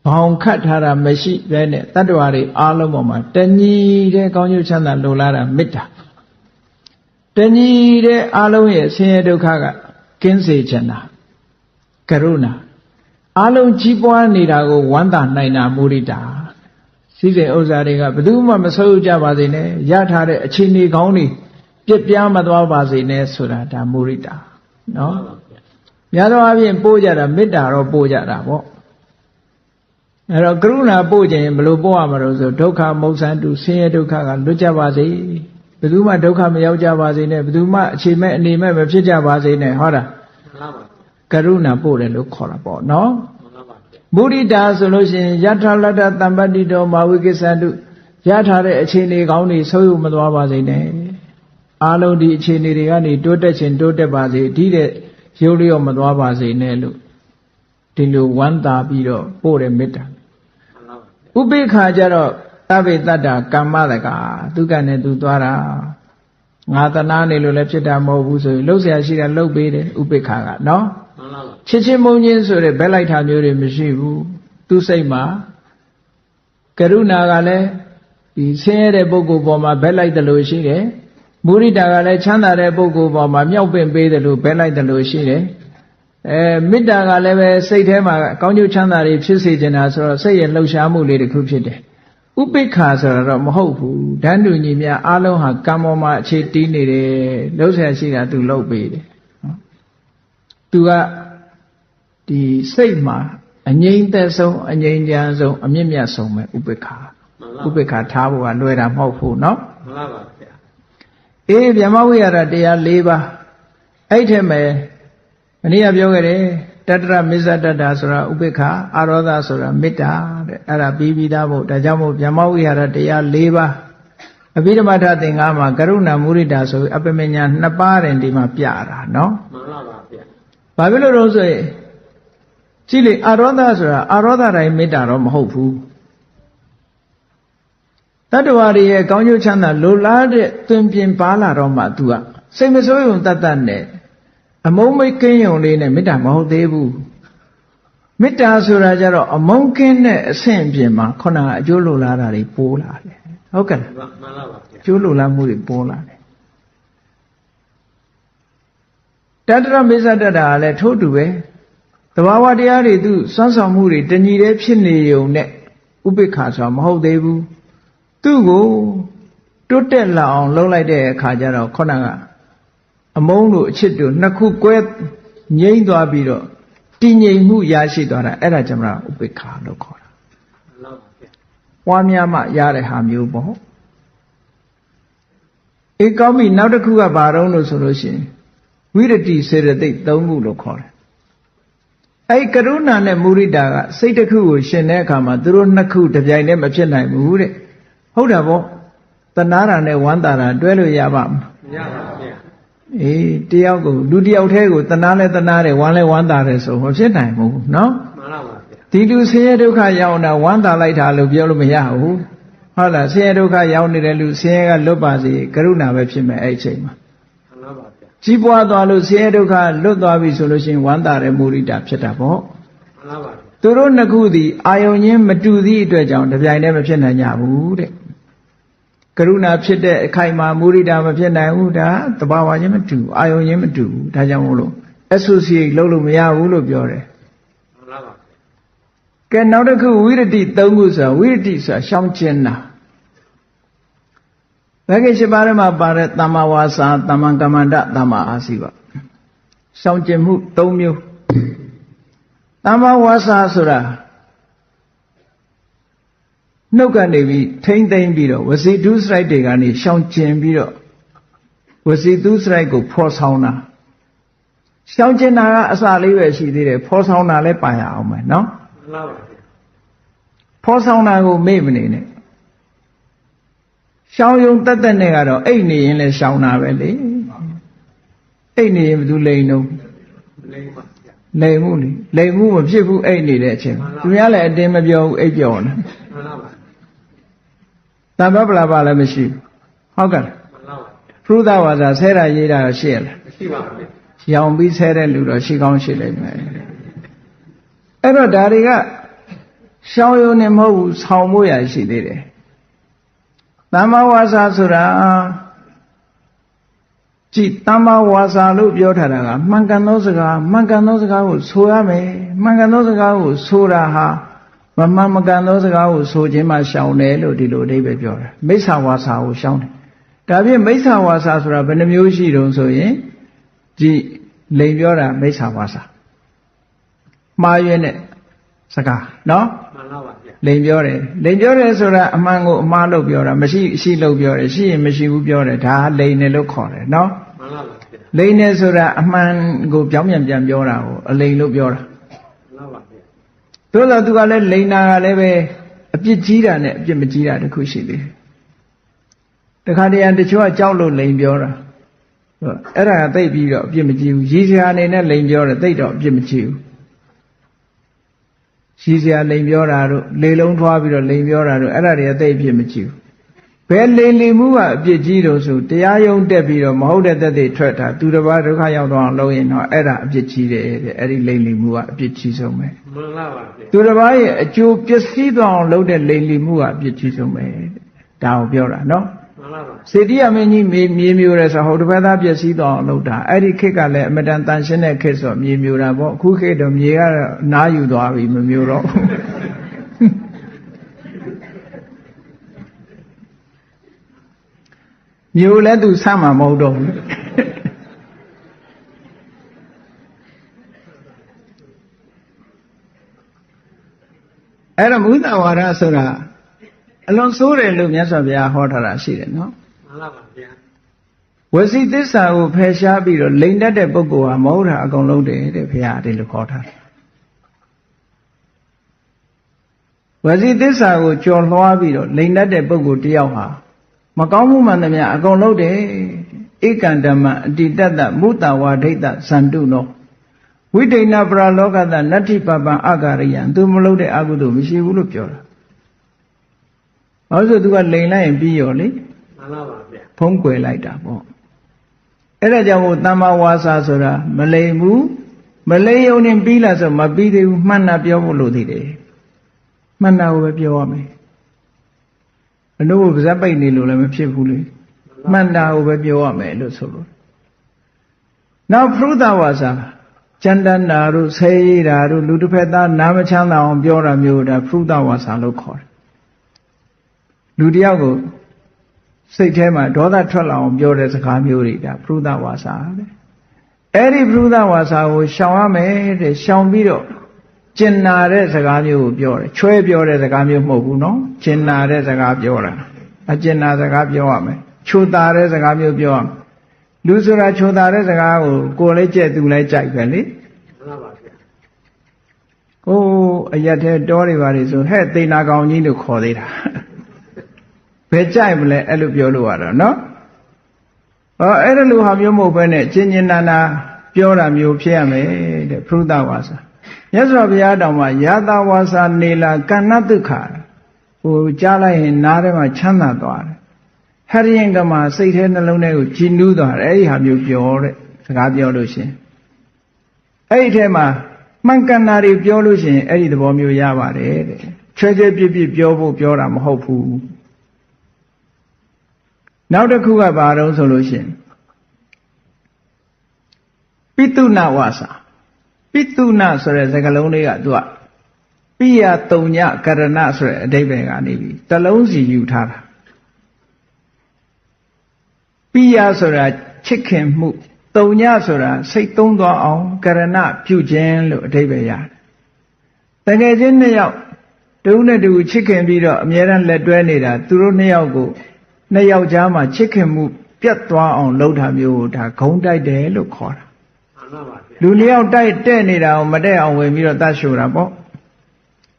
ဘောင်ခတ်ထားတာမရှိပဲနဲ့တတ္တဝါတွေအားလုံးပေါ်မှာတဏှီတဲ့ကောင်းကျိုးချမ်းသာလိုလားတာမေတ္တာတဏှီတဲ့အားလုံးရဲ့ဆင်းရဲဒုက္ခကကင်းစေချင်တာကရုဏာအားလုံးကြီးပွားနေတာကိုဝမ်းသာနိုင်တာမုဒိတာစီစဉ်ဥစ္စာတွေကဘယ်သူမှမဆုပ်ကြပါစေနဲ့ရထားတဲ့အခြေအနေကောင်းတွေပြက်ပြားမသွားပါစေနဲ့ဆိုတာဒါမုဒိတာနော်များသောအားဖြင့်ပို့ကြတာမေတ္တာတော့ပို့ကြတာပေါ့အဲ့တော့ကရုဏာပို့ခြင်းဘယ်လိုပို့ရမှာလို့ဆိုဒုက္ခမုတ်ဆန်းတုဆင်းရဲဒုက္ခကလွတ်ကြပါစေဘယ်သူမှဒုက္ခမရောက်ကြပါစေနဲ့ဘယ်သူမှအခြေမဲ့အနေမဲ့မဖြစ်ကြပါစေနဲ့ဟုတ်လားမှန်ပါပါကရုဏာပို့တယ်လို့ခေါ်တာပေါ့နော်မုဒိတာဆိုလို့ရှိရင်ယထာလတ္တတမ္ပတ္တိတောမာဝိကိစ္ဆန္တုရထားတဲ့အခြေအနေကောင်းတွေဆုပ်ယုပ်မသွားပါစေနဲ့အားလုံးဒီအခြေအနေတွေကနေတိုးတက်ခြင်းတိုးတက်ပါစေဒီတဲ့ရုပ်လျော့မသွားပါစေနဲ့လို့ဒီလိုဝမ်းသာပြီးတော့ပို့တယ်မေတ္တာဥပိ္ပခာကြတော့သဗ္ဗေတ္တကမ္မတကသူကနဲ့သူသွားတာငါတနာနေလို့လည်းဖြစ်တာမဟုတ်ဘူးဆိုရင်လှုပ်ရှားရှိတာလှုပ်ပေးတယ်ဥပိ္ပခာကနော်ချစ်ချင်းမုန်းချင်းဆိုတဲ့ဘက်လိုက်တာမျိုးတွေမရှိဘူးသူစိတ်မှာကရုဏာကလည်းဒီဆင်းရဲတဲ့ပုဂ္ဂိုလ်ပေါ်မှာဘက်လိုက်တယ်လို့ရှိတယ်မုဒိတာကလည်းချမ်းသာတဲ့ပုဂ္ဂိုလ်ပေါ်မှာမြောက်ပင့်ပေးတယ်လို့ဘက်လိုက်တယ်လို့ရှိတယ်မေတ္တာကလည်းပဲစိတ်ထဲမှာကောင်းကျိုးချမ်းသာတွေဖြစ်စေချင်တာဆိုတော့စိတ်ရဲ့လှုပ်ရှားမှုလေးတစ်ခုဖြစ်တယ်ဥပိ္ပခာဆိုတာတော့မဟုတ်ဘူးဓာတ်တူညီများအားလုံးဟာကံပေါ်မှာအခြေတည်နေတယ်လှုပ်ရှားရှိတာသူလှုပ်ပေးတယ်သူကဒီစိတ်မှာအငြိမ့်သက်ဆုံးအငြိမ့်ချမ်းဆုံးအမြင့်မြတ်ဆုံးပဲဥပိ္ပခာဥပိ္ပခာထားဖို့ကလွယ်တာမဟုတ်ဘူးเนาะမှန်ပါပါဗျာဗျမဝိဟာရတရား၄ပါးအဲ့ထက်မဲ့အနည်းပြောခဲ့တယ်တတ္တရမစ္ဆတတ္တာဆိုတာဥပိ္ပခာအာရောဓဆိုတာမေတ္တာတဲ့အဲ့ဒါပြီးသားဖို့ဒါကြောင့်မို့ဗျမဝိဟာရတရား၄ပါးအဘိဓမ္မာထသင်္ကန်းမှာကရုဏာမုဒိတာဆိုပြီးအပမညာ2ပါးတင်ဒီမှာပြတာเนาะမှန်ပါပါဗျာဘာဖြစ်လို့တော့ဆိုရင်ကြည့်လေအာရောဓဆိုတာအာရောဓတိုင်းမေတ္တာတော့မဟုတ်ဘူးတတ္တဝါတွေရဲ့ကောင်းကျိုးချမ်းသာလိုလားတဲ့သွင်ပြင်ပါလာတော့မှ तू ကစိတ်မဆိုးရုံတတ်တတ်နဲ့အမုန်းမိတ်ကင်းရုံလေးနဲ့မေတ္တာမဟုတ်သေးဘူးမေတ္တာဆိုတာကြတော့အမုန်းကင်းတဲ့အဆင့်ပြင်မှာခုနကအကျိုးလိုလားတာတွေပိုးလာတယ်ဟုတ်ကဲ့လားမှန်ပါပါဗျာအကျိုးလိုလားမှုတွေပိုးလာတယ်တတ္တရမေဇတ္တတာကလည်းထို့တူပဲသဘာဝတရားတွေသူစွမ်းဆောင်မှုတွေတညီတည်းဖြစ်နေုံနဲ့ဥပိ္ပခာဆိုတာမဟုတ်သေးဘူးသူ့ကိုတိုးတက်လာအောင်လုပ်လိုက်တဲ့အခါကျတော့ခုနကအမုန်းတို့အချစ်တို့နှစ်ခုကွဲငြိမ့်သွားပြီးတော့တည်ငြိမ်မှုရရှိသွားတာအဲ့ဒါကြောင့်မလားဥပိ္ပခာလို့ခေါ်တာမှန်ပါဗျာပွားများမှရတဲ့ဟာမျိုးပေါ့အေးကောင်းပြီနောက်တစ်ခုကဘာတော့လို့ဆိုလို့ရှိရင်ဝိရတိစေတသိက်၃ခုလို့ခေါ်တယ်အဲ့ကရုဏာနဲ့မုဒိတာကစိတ်တစ်ခုကိုရှင်တဲ့အခါမှာသူတို့နှစ်ခုတပြိုင်တည်းမဖြစ်နိုင်ဘူးတဲ့ဟုတ်တာပေါ့တဏှာတာနဲ့ဝမ်းသာတာတွဲလို့ရပါမလားမရပါဘူးဗျာအေးတယောက်ကိုလူတယောက်တည်းကိုတဏှာလဲတဏှာတယ်ဝမ်းလဲဝမ်းသာတယ်ဆိုမဖြစ်နိုင်ဘူးနော်မှန်ပါပါဗျာဒီလူဆင်းရဲဒုက္ခရောက်တာဝမ်းသာလိုက်တာလို့ပြောလို့မရဘူးဟုတ်လားဆင်းရဲဒုက္ခရောက်နေတဲ့လူဆင်းရဲကလွတ်ပါစေကရုဏာပဲဖြစ်မယ်အဲ့ဒီအချိန်မှာမှန်ပါပါဗျာကြီးပွားသွားလို့ဆင်းရဲဒုက္ခလွတ်သွားပြီဆိုလို့ရှိရင်ဝမ်းသာတဲ့မုဒိတာဖြစ်တာပေါ့မှန်ပါပါသူတို့နှစ်ခုသည်အာယုံချင်းမတူသည့်အတွက်ကြောင့်တပြိုင်တည်းမဖြစ်နိုင်ကြဘူးတဲ့ကရုဏာဖြစ်တဲ့အခိုက်မှာမုဒိတာမဖြစ်နိုင်ဘူးဒါသဘာဝချင်းမတူအာယုံချင်းမတူဘူးဒါကြောင့်မို့လို့ associate လုပ်လို့မရဘူးလို့ပြောတယ်မှန်ပါပါကဲနောက်တစ်ခုဝိရတိ၃ခုဆိုတာဝိရတိဆိုတာရှောင်ကျဉ်တာဘဂိ၈ပါးထဲမှာပါတဲ့သမ္မာဝါစာသမ္မာကမ္မန္တသမ္မာအာစီဝရှောင်ကျဉ်မှု၃မျိုးသမ္မာဝါစာဆိုတာ နှုတ်ကနေပြီးထိမ့်သိမ့်ပြီးတော့ဝစီတုစရိုက်တွေကနေရှောင်ကျင်ပြီးတော့ဝစီတုစရိုက်ကိုဖော်ဆောင်တာရှောင်ကျင်တာကအစာလေးပဲရှိသေးတယ်ဖော်ဆောင်တာလည်းပါရအောင်မယ်နော်မှန်ပါဗျာဖော်ဆောင်တာကိုမေ့မနေနဲ့ရှောင်ယုံတတ်တဲ့နဲ့ကတော့အိတ်နေရင်လည်းရှောင်တာပဲလေအိတ်နေရင်ဘယ်သူလိန်တော့လိန်ပါဗျာလိန်မှုလေလိန်မှုမဖြစ်ဘူးအိတ်နေတဲ့အချိန်သူများလည်းအတင်းမပြောဘူးအိတ်ပြောနေမှန်ပါဗျာတမ္ပပလာပါလည်းမရှိဘူးဟုတ်ကဲ့မှန်ပါဗျာဖရုဒဝါစာဆဲတာရေးတာရှိရလားမရှိပါဘူးရောင်ပြီးဆဲတဲ့လူတော့ရှိကောင်းရှိလိမ့်မယ်အဲ့တော့ဒါတွေကရှောင်ယုံနေမဟုတ်ဘူးဆောင်းဖို့ရရှိသေးတယ်သမ္မာဝါစာဆိုတာကြည်သမ္မာဝါစာလို့ပြောထားတာကမှန်ကန်သောစကားမှန်ကန်သောစကားကိုဆိုရမယ်မှန်ကန်သောစကားကိုဆိုတာဟာမမှန်မကန်သောစကားကိုဆိုခြင်းမှရှောင်တယ်လို့ဒီလိုအဓိပ္ပာယ်ပြောတာမိစ္ဆာဝါစာကိုရှောင်တယ်ဒါဖြင့်မိစ္ဆာဝါစာဆိုတာဘယ်နှမျိုးရှိတုံးဆိုရင်ဒီလိန်ပြောတာမိစ္ဆာဝါစာမှားရွက်တဲ့စကားနော်မှန်ပါဗျာလိန်ပြောတယ်ဆိုတာအမှန်ကိုအမှားလို့ပြောတာမရှိရှိလို့ပြောတယ်ရှိရင်မရှိဘူးပြောတယ်ဒါလိန်တယ်လို့ခေါ်တယ်နော်မှန်ပါဗျာလိန်တယ်ဆိုတာအမှန်ကိုပြောင်းပြန်ပြောတာကိုအလိန်လို့ပြောတာမှန်ပါဗျာသို့သောသူကလည်းလိန်နာကလည်းပဲအပြစ်ကြီးတာနဲ့အပြစ်မကြီးတာတခုရှိသေးတယ်တခါတည်းတချို့ကကြောက်လို့လိန်ပြောတာအဲ့ဒါကသိပြီးတော့အပြစ်မကြီးဘူးရည်စရာအနေနဲ့လိန်ပြောတယ်သိတော့အပြစ်မကြီးဘူးရည်စရာလိန်ပြောတာတို့လေလုံးထွားပြီးတော့လိန်ပြောတာတို့အဲ့ဒါတွေကသိအပြစ်မကြီးဘူးဘယ်လိန်လိမ်မှုကအပြစ်ကြီးတော့ဆိုတရားယုံတက်ပြီးတော့မဟုတ်တဲ့သက်တွေထွက်တာသူတစ်ပါးဒုက္ခရောက်တော့အောင်လုပ်ရင်တော့အဲ့ဒါအပြစ်ကြီးတယ်တဲ့အဲ့ဒီလိန်လိမ်မှုကအပြစ်ကြီးဆုံးပဲမှန်ပါပါသူတစ်ပါးရဲ့အကျိုးပျက်စီးသွားအောင်လုပ်တဲ့လိန်လိမ်မှုကအပြစ်ကြီးဆုံးပဲဒါကိုပြောတာနော်စေတိယမင်းကြီးမြေမျိုးရဲဆိုဟိုတစ်ဖက်သားပြည့်စည်သွားအောင်လုပ်တာအဲ့ဒီခေတ်ကလည်းအမတန်တန်ရှင်းတဲ့ခေတ်ဆိုမြေမျိုးတာပေါ့အခုခေတ်တော့မြေကတော့နားယူသွားပြီမမျိုးတော့မျိုးလည်းသူဆမ်းမှာမဟုတ်တော့ဘူးအဲ့တော့မုဒ္ဒဝါဒဆိုတာအလွန်ဆိုးတယ်လို့မြတ်စွာဘုရားဟောထားတာရှိတယ်နော်မှန်ပါဗျာဝစီသစ္စာကိုဖယ်ရှားပြီးတော့လိန်တတ်တဲ့ပုဂ္ဂိုလ်ဟာမဟုတ်တာအကုန်လုံးတယ်တဲ့ဘုရားဒီလိုခေါ်ထားတယ်ဝစီသစ္စာကိုကျော်လွှားပြီးတော့လိန်တတ်တဲ့ပုဂ္ဂိုလ်တယောက်ဟာမကောင်းမှုမှန်သမျှအကုန်လုံးတယ်ဧကံဓမ္မအတိတတ္တမုတ္တဝါဒိတ္တဇန္တုနောဝိဒိဏပရာလောကတနတ္ထိပပံအကာရိယံသူမလုပ်တဲ့အကုသိုလ်မရှိဘူးလို့ပြောတာဘာလို့ဆိုသူကလိန်လိုက်ရင်ပြီးရောလေမှန်ပါပါဗျာဖုံးကွယ်လိုက်တာပေါ့အဲ့ဒါကြောင့်မို့တမ္မာဝါစာဆိုတာမလိန်ဘူးမလိန်ုံနဲ့ပြီးလားဆိုမပြီးသေးဘူးမှန်တာပြောဖို့လို့သေးတယ်မှန်တာကိုပဲပြောရမယ်အနုပါဇက်ပိတ်နေလို့လည်းမဖြစ်ဘူးလေမှန်တာကိုပဲပြောရမယ်လို့ဆိုလို့နောက်ဖရုဒဝါစာကျန်တန်တာတို့ဆဲရည်တာတို့လူတစ်ဖက်သားနားမချမ်းသာအောင်ပြောတာမျိုးဒါဖရုဒဝါစာလို့ခေါ်တယ်လူတယောက်ကိုစိတ်ထဲမှာဒေါသထွက်လာအောင်ပြောတဲ့စကားမျိုးတွေဒါပရုဒဝါစာတဲ့အဲ့ဒီပရုဒဝါစာကိုရှောင်ရမယ်တဲ့ရှောင်ပြီးတော့ကျင်နာတဲ့စကားမျိုးကိုပြောတယ်ချွဲပြောတဲ့စကားမျိုးမဟုတ်ဘူးနော်ကျင်နာတဲ့စကားပြောတာအကျင်နာစကားပြောရမယ်ချိုတာတဲ့စကားမျိုးပြောရမယ်လူဆိုတာချိုတာတဲ့စကားကိုလည်းကြက်သူလည်းကြိုက်ပဲလေမှန်ပါဗျာဟိုအရက်ထဲတောတွေပါလေဆိုဟဲ့သိနာကောင်ကြီးလို့ခေါ်သေးတာဘယ်ကြိုက်မလဲအဲ့လိုပြောလို့ရတော့နော်အဲ့ဒါလိုဟာမျိုးမဟုတ်ဘဲနဲ့ကျင်ကျင်နာနာပြောတာမျိုးဖြစ်ရမယ်တဲ့ဖရုဒဝါစာမြတ်စွာဘုရားတောင်မှယာတဝါစာနေလာကဏ္ဍတုခဟိုကြားလိုက်ရင်နားထဲမှာချမ်းသာသွားတယ်ဟရိယင်ကမှာစိတ်ထဲနှလုံးထဲကိုကြည်နူးသွားတယ်အဲ့ဒီဟာမျိုးပြောတဲ့စကားပြောလို့ရှင်အဲ့ဒီထဲမှာမှန်ကန်တာတွေပြောလို့ရှင်အဲ့ဒီသဘောမျိုးရပါတယ်တဲ့ချွဲချွဲပြစ်ပြစ်ပြောဖို့ပြောတာမဟုတ်ဘူးနောက်တစ်ခုကဘာတော့ဆိုလို့ရှိရင်ပိတုဏဝါစာပိတုဏဆိုတဲ့စကားလုံးလေးကသူကပိယတုံညကရဏဆိုတဲ့အဓိပ္ပာယ်ကနေပြီးတစ်လုံးစီယူထားတာပိယဆိုတာချစ်ခင်မှုတုံညဆိုတာစိတ်သုံးသွားအောင်ကရဏပြုခြင်းလို့အဓိပ္ပာယ်ရတယ်တကယ်ချင်းနှစ်ယောက်တ တူနဲ့တူချစ်ခင်ပြီးတော့အမြဲတမ်းလက်တွဲနေတာသူတို့နှစ်ယောက်ကြားမှာချစ်ခင်မှုပြတ်သွားအောင်လုပ်တာမျိုးကိုဒါဂုံတိုက်တယ်လို့ခေါ်တာ မှန်ပါပါဗျာ လူနှစ်ယောက်တိုက်တဲ့နေတာကိုမတဲ့အောင်ဝင်ပြီးတော့တတ်ရှို့တာပေါ့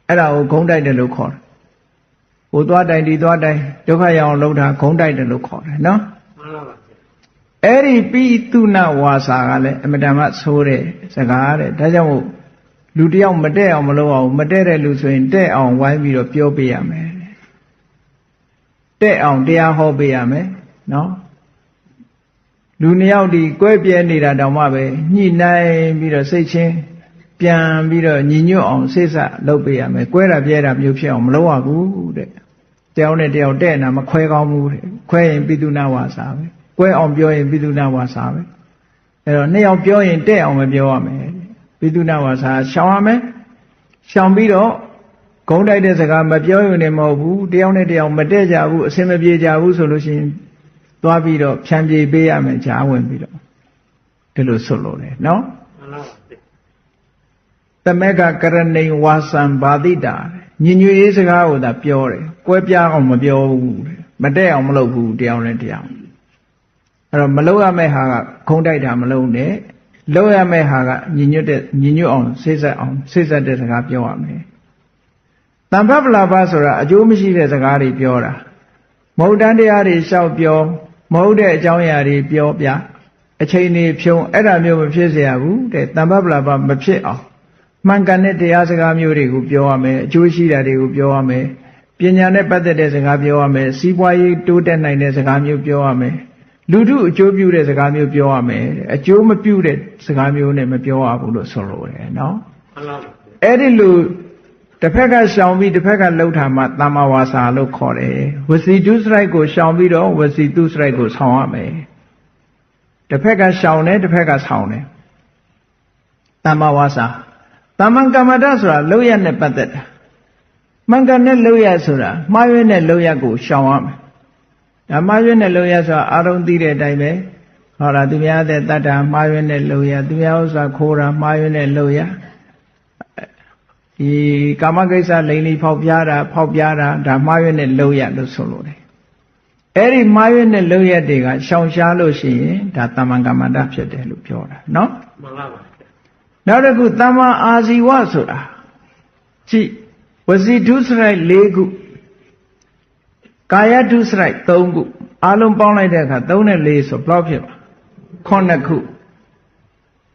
အဲ့ဒါကိုဂုံတိုက်တယ်လို့ခေါ်တယ်ဟိုသွားတိုင်ဒီသွားတိုင်ဒုက္ခရအောင်လုပ်တာဂုံတိုက်တယ်လို့ခေါ်တယ်နော် မှန်ပါပါဗျာ အဲ့ဒီပိတုနဝါစာကလည်းအမတန်မှဆိုးတဲ့စကားတဲ့ဒါကြောင့်မို့လူတယောက်မတဲ့အောင်မလုပ်အောင်မတဲ့တဲ့လူဆိုရင်တဲ့အောင်ဝိုင်းပြီးတော့ပြောပေးရမယ်တဲ့အောင်တရားဟောပေးရမယ်နော်လူနှစ်ယောက်ဒီကွဲပြဲနေတာတောင်မှပဲညှိနှိုင်းပြီးတော့စိတ်ချင်းပြန်ပြီးတော့ညီညွတ်အောင်စိတ်ဆက်လုပ်ပေးရမယ်ကွဲတာပြဲတာမျိုးဖြစ်အောင်မလုပ်ရဘူးတဲ့တယောက်နဲ့တယောက်တဲ့နာမခွဲကောင်းဘူးတဲ့ခွဲရင်ပိတုနဝါစာပဲကွဲအောင်ပြောရင်ပိတုနဝါစာပဲအဲ့တော့နှစ်ယောက်ပြောရင်တဲ့အောင်မပြောရမယ်ပိတုနဝါစာရှောင်ရမယ်ရှောင်ပြီးတော့ဂုံးတိုက်တဲ့စကားမပြောရင်လည်းမဟုတ်ဘူးတယောက်နဲ့တယောက်မတဲ့ကြဘူးအစင်မပြေကြဘူးဆိုလို့ရှိရင်သွားပြီးတော့ဖြန့်ပြေပေးရမယ်ကြားဝင်ပြီးတော့ဒီလိုဆွလို့လေနော် မှန်ပါပါဗျာ သမက်ကကရဏိဝါစံဘာတိတာညင်ညွေရေးစကားကိုသာပြောတယ်ကွဲပြားအောင်မပြောဘူးတဲ့မတဲ့အောင်မလုပ်ဘူးတယောက်နဲ့တယောက်အဲ့တော့မလုပ်ရမယ့်ဟာကခုံးတိုက်တာမလုပ်နဲ့လုပ်ရမယ့်ဟာကညင်ညွတ်အောင်စိတ်ဆက်တဲ့စကားပြောရမယ်တမ္ပပလာပဆိုတာအကျိုးမရှိတဲ့စကားတွေပြောတာမဟုတ်တန်တရားတွေလျှောက်ပြောမဟုတ်တဲ့အကြောင်းအရာတွေပြောပြအချိန်တွေဖြုံအဲ့ဒါမျိုးမဖြစ်เสียဘူးတဲ့တမ္ပပလာပမဖြစ်အောင်မှန်ကန်တဲ့တရားစကားမျိုးတွေကိုပြောရမယ်အကျိုးရှိတာတွေကိုပြောရမယ်ပညာနဲ့ပတ်သက်တဲ့စကားပြောရမယ်စီးပွားရေးတိုးတက်နိုင်တဲ့စကားမျိုးပြောရမယ်လူထုအကျိုးပြုတဲ့စကားမျိုးပြောရမယ်အကျိုးမပြုတဲ့စကားမျိုးနဲ့မပြောရဘူးလို့ဆိုလိုတယ်နော် မှန်ပါပါဗျာ အဲ့ဒီလိုတစ်ဖက်ကရှောင်ပြီးတစ်ဖက်ကလှုပ်ထားမှသမ္မာဝါစာလို့ခေါ်တယ်ဝစီတုစရိုက်ကိုရှောင်ပြီးတော့ဝစီတုစရိုက်ကိုဆောင်ရမယ်တစ်ဖက်ကရှောင်တယ်တစ်ဖက်ကဆောင်တယ်သမ္မာဝါစာသမ္မာကမ္မတဆိုတာလှုပ်ရနဲ့ပတ်သက်တာမှန်ကန်တဲ့လှုပ်ရဆိုတာမှားယွင်းတဲ့လှုပ်ရကိုရှောင်ရမယ်ဒါမှားယွင်းတဲ့လှုပ်ရဆိုတာအာရုံသိတဲ့အတိုင်းပဲဟောလားသူများတဲ့တတ္တာမှားယွင်းတဲ့လှုပ်ရသူများဥစ္စာခိုးတာမှားယွင်းတဲ့လှုပ်ရဒီကာမကိစ္စလိန်လီဖောက်ပြားတာဒါမှားယွင်းတဲ့လှုပ်ရလို့ဆိုလို့တယ်အဲ့ဒီမှားယွင်းတဲ့လှုပ်ရတွေကရှောင်ရှားလို့ရှိရင်ဒါတမ္မာကမ္မတဖြစ်တယ်လို့ပြောတာနော် မှန်ပါပါဗျာ နောက်တစ်ခုတမ္မာအာဇီဝဆိုတာကြည့်ဝစီဒုစရိုက်၄ခုကာယဒုစရိုက်၃ခုအလုံးပေါင်းလိုက်တဲ့အခါ3နဲ့4ဆိုဘယ်လောက်ဖြစ်ပါ9ခု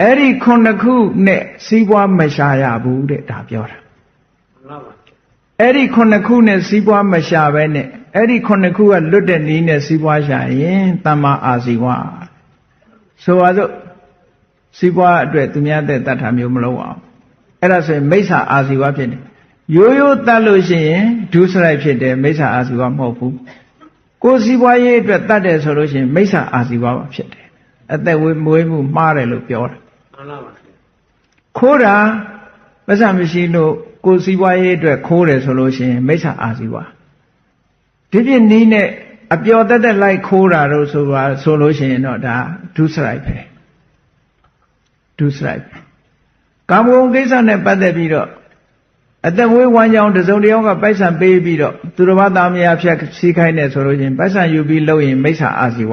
အဲ့ဒီ9ခုနဲ့စီးပွားမရှာရဘူးတဲ့ဒါပြောတာ မှန်ပါပါဗျာ အဲ့ဒီ9ခုနဲ့စီးပွားမရှာဘဲနဲ့အဲ့ဒီ9ခုကလွတ်တဲ့နည်းနဲ့စီးပွားရှာရင်တမ္မာအာဇီဝဆိုပါစို့စီးပွားအတွက်သူများတဲ့တတ်တာမျိုးမလုပ်အောင်အဲ့ဒါဆိုရင်မိစ္ဆာအာဇီဝဖြစ်တယ်ရိုးရိုးတတ်လို့ရှိရင်ဒုစရိုက်ဖြစ်တယ်မိစ္ဆာအာဇီဝမဟုတ်ဘူးကိုယ်စီးပွားရေးအတွက်တတ်တယ်ဆိုလို့ရှိရင်မိစ္ဆာအာဇီဝပါဖြစ်တယ်အသက်မွေးမှုမှားတယ်လို့ပြောတာ မှန်ပါပါဗျာ ခိုးတာပတ်စံမရှိလို့ကိုယ်စီးပွားရေးအတွက်ခိုးတယ်ဆိုလို့ရှိရင်မိစ္ဆာအာဇီဝဒီပြင်းနည်းနဲ့အပျော်တက်လိုက်ခိုးတာလို့ဆိုလို့ရှိရင်တော့ဒါဒုစရိုက်ပဲဒုစရိုက်ကာမဂုဏ်ကိစ္စနဲ့ပတ်သက်ပြီးတော့အသက်မွေးဝမ်းကြောင်းတစုံတစ်ယောက်ကပိုက်ဆံပေးပြီးတော့သူတော်ဘာသားမယားဖြတ်စီးခိုင်းတယ်ဆိုလို့ရှိရင်ပိုက်ဆံယူပြီးလုပ်ရင်မိစ္ဆာအာဇီဝ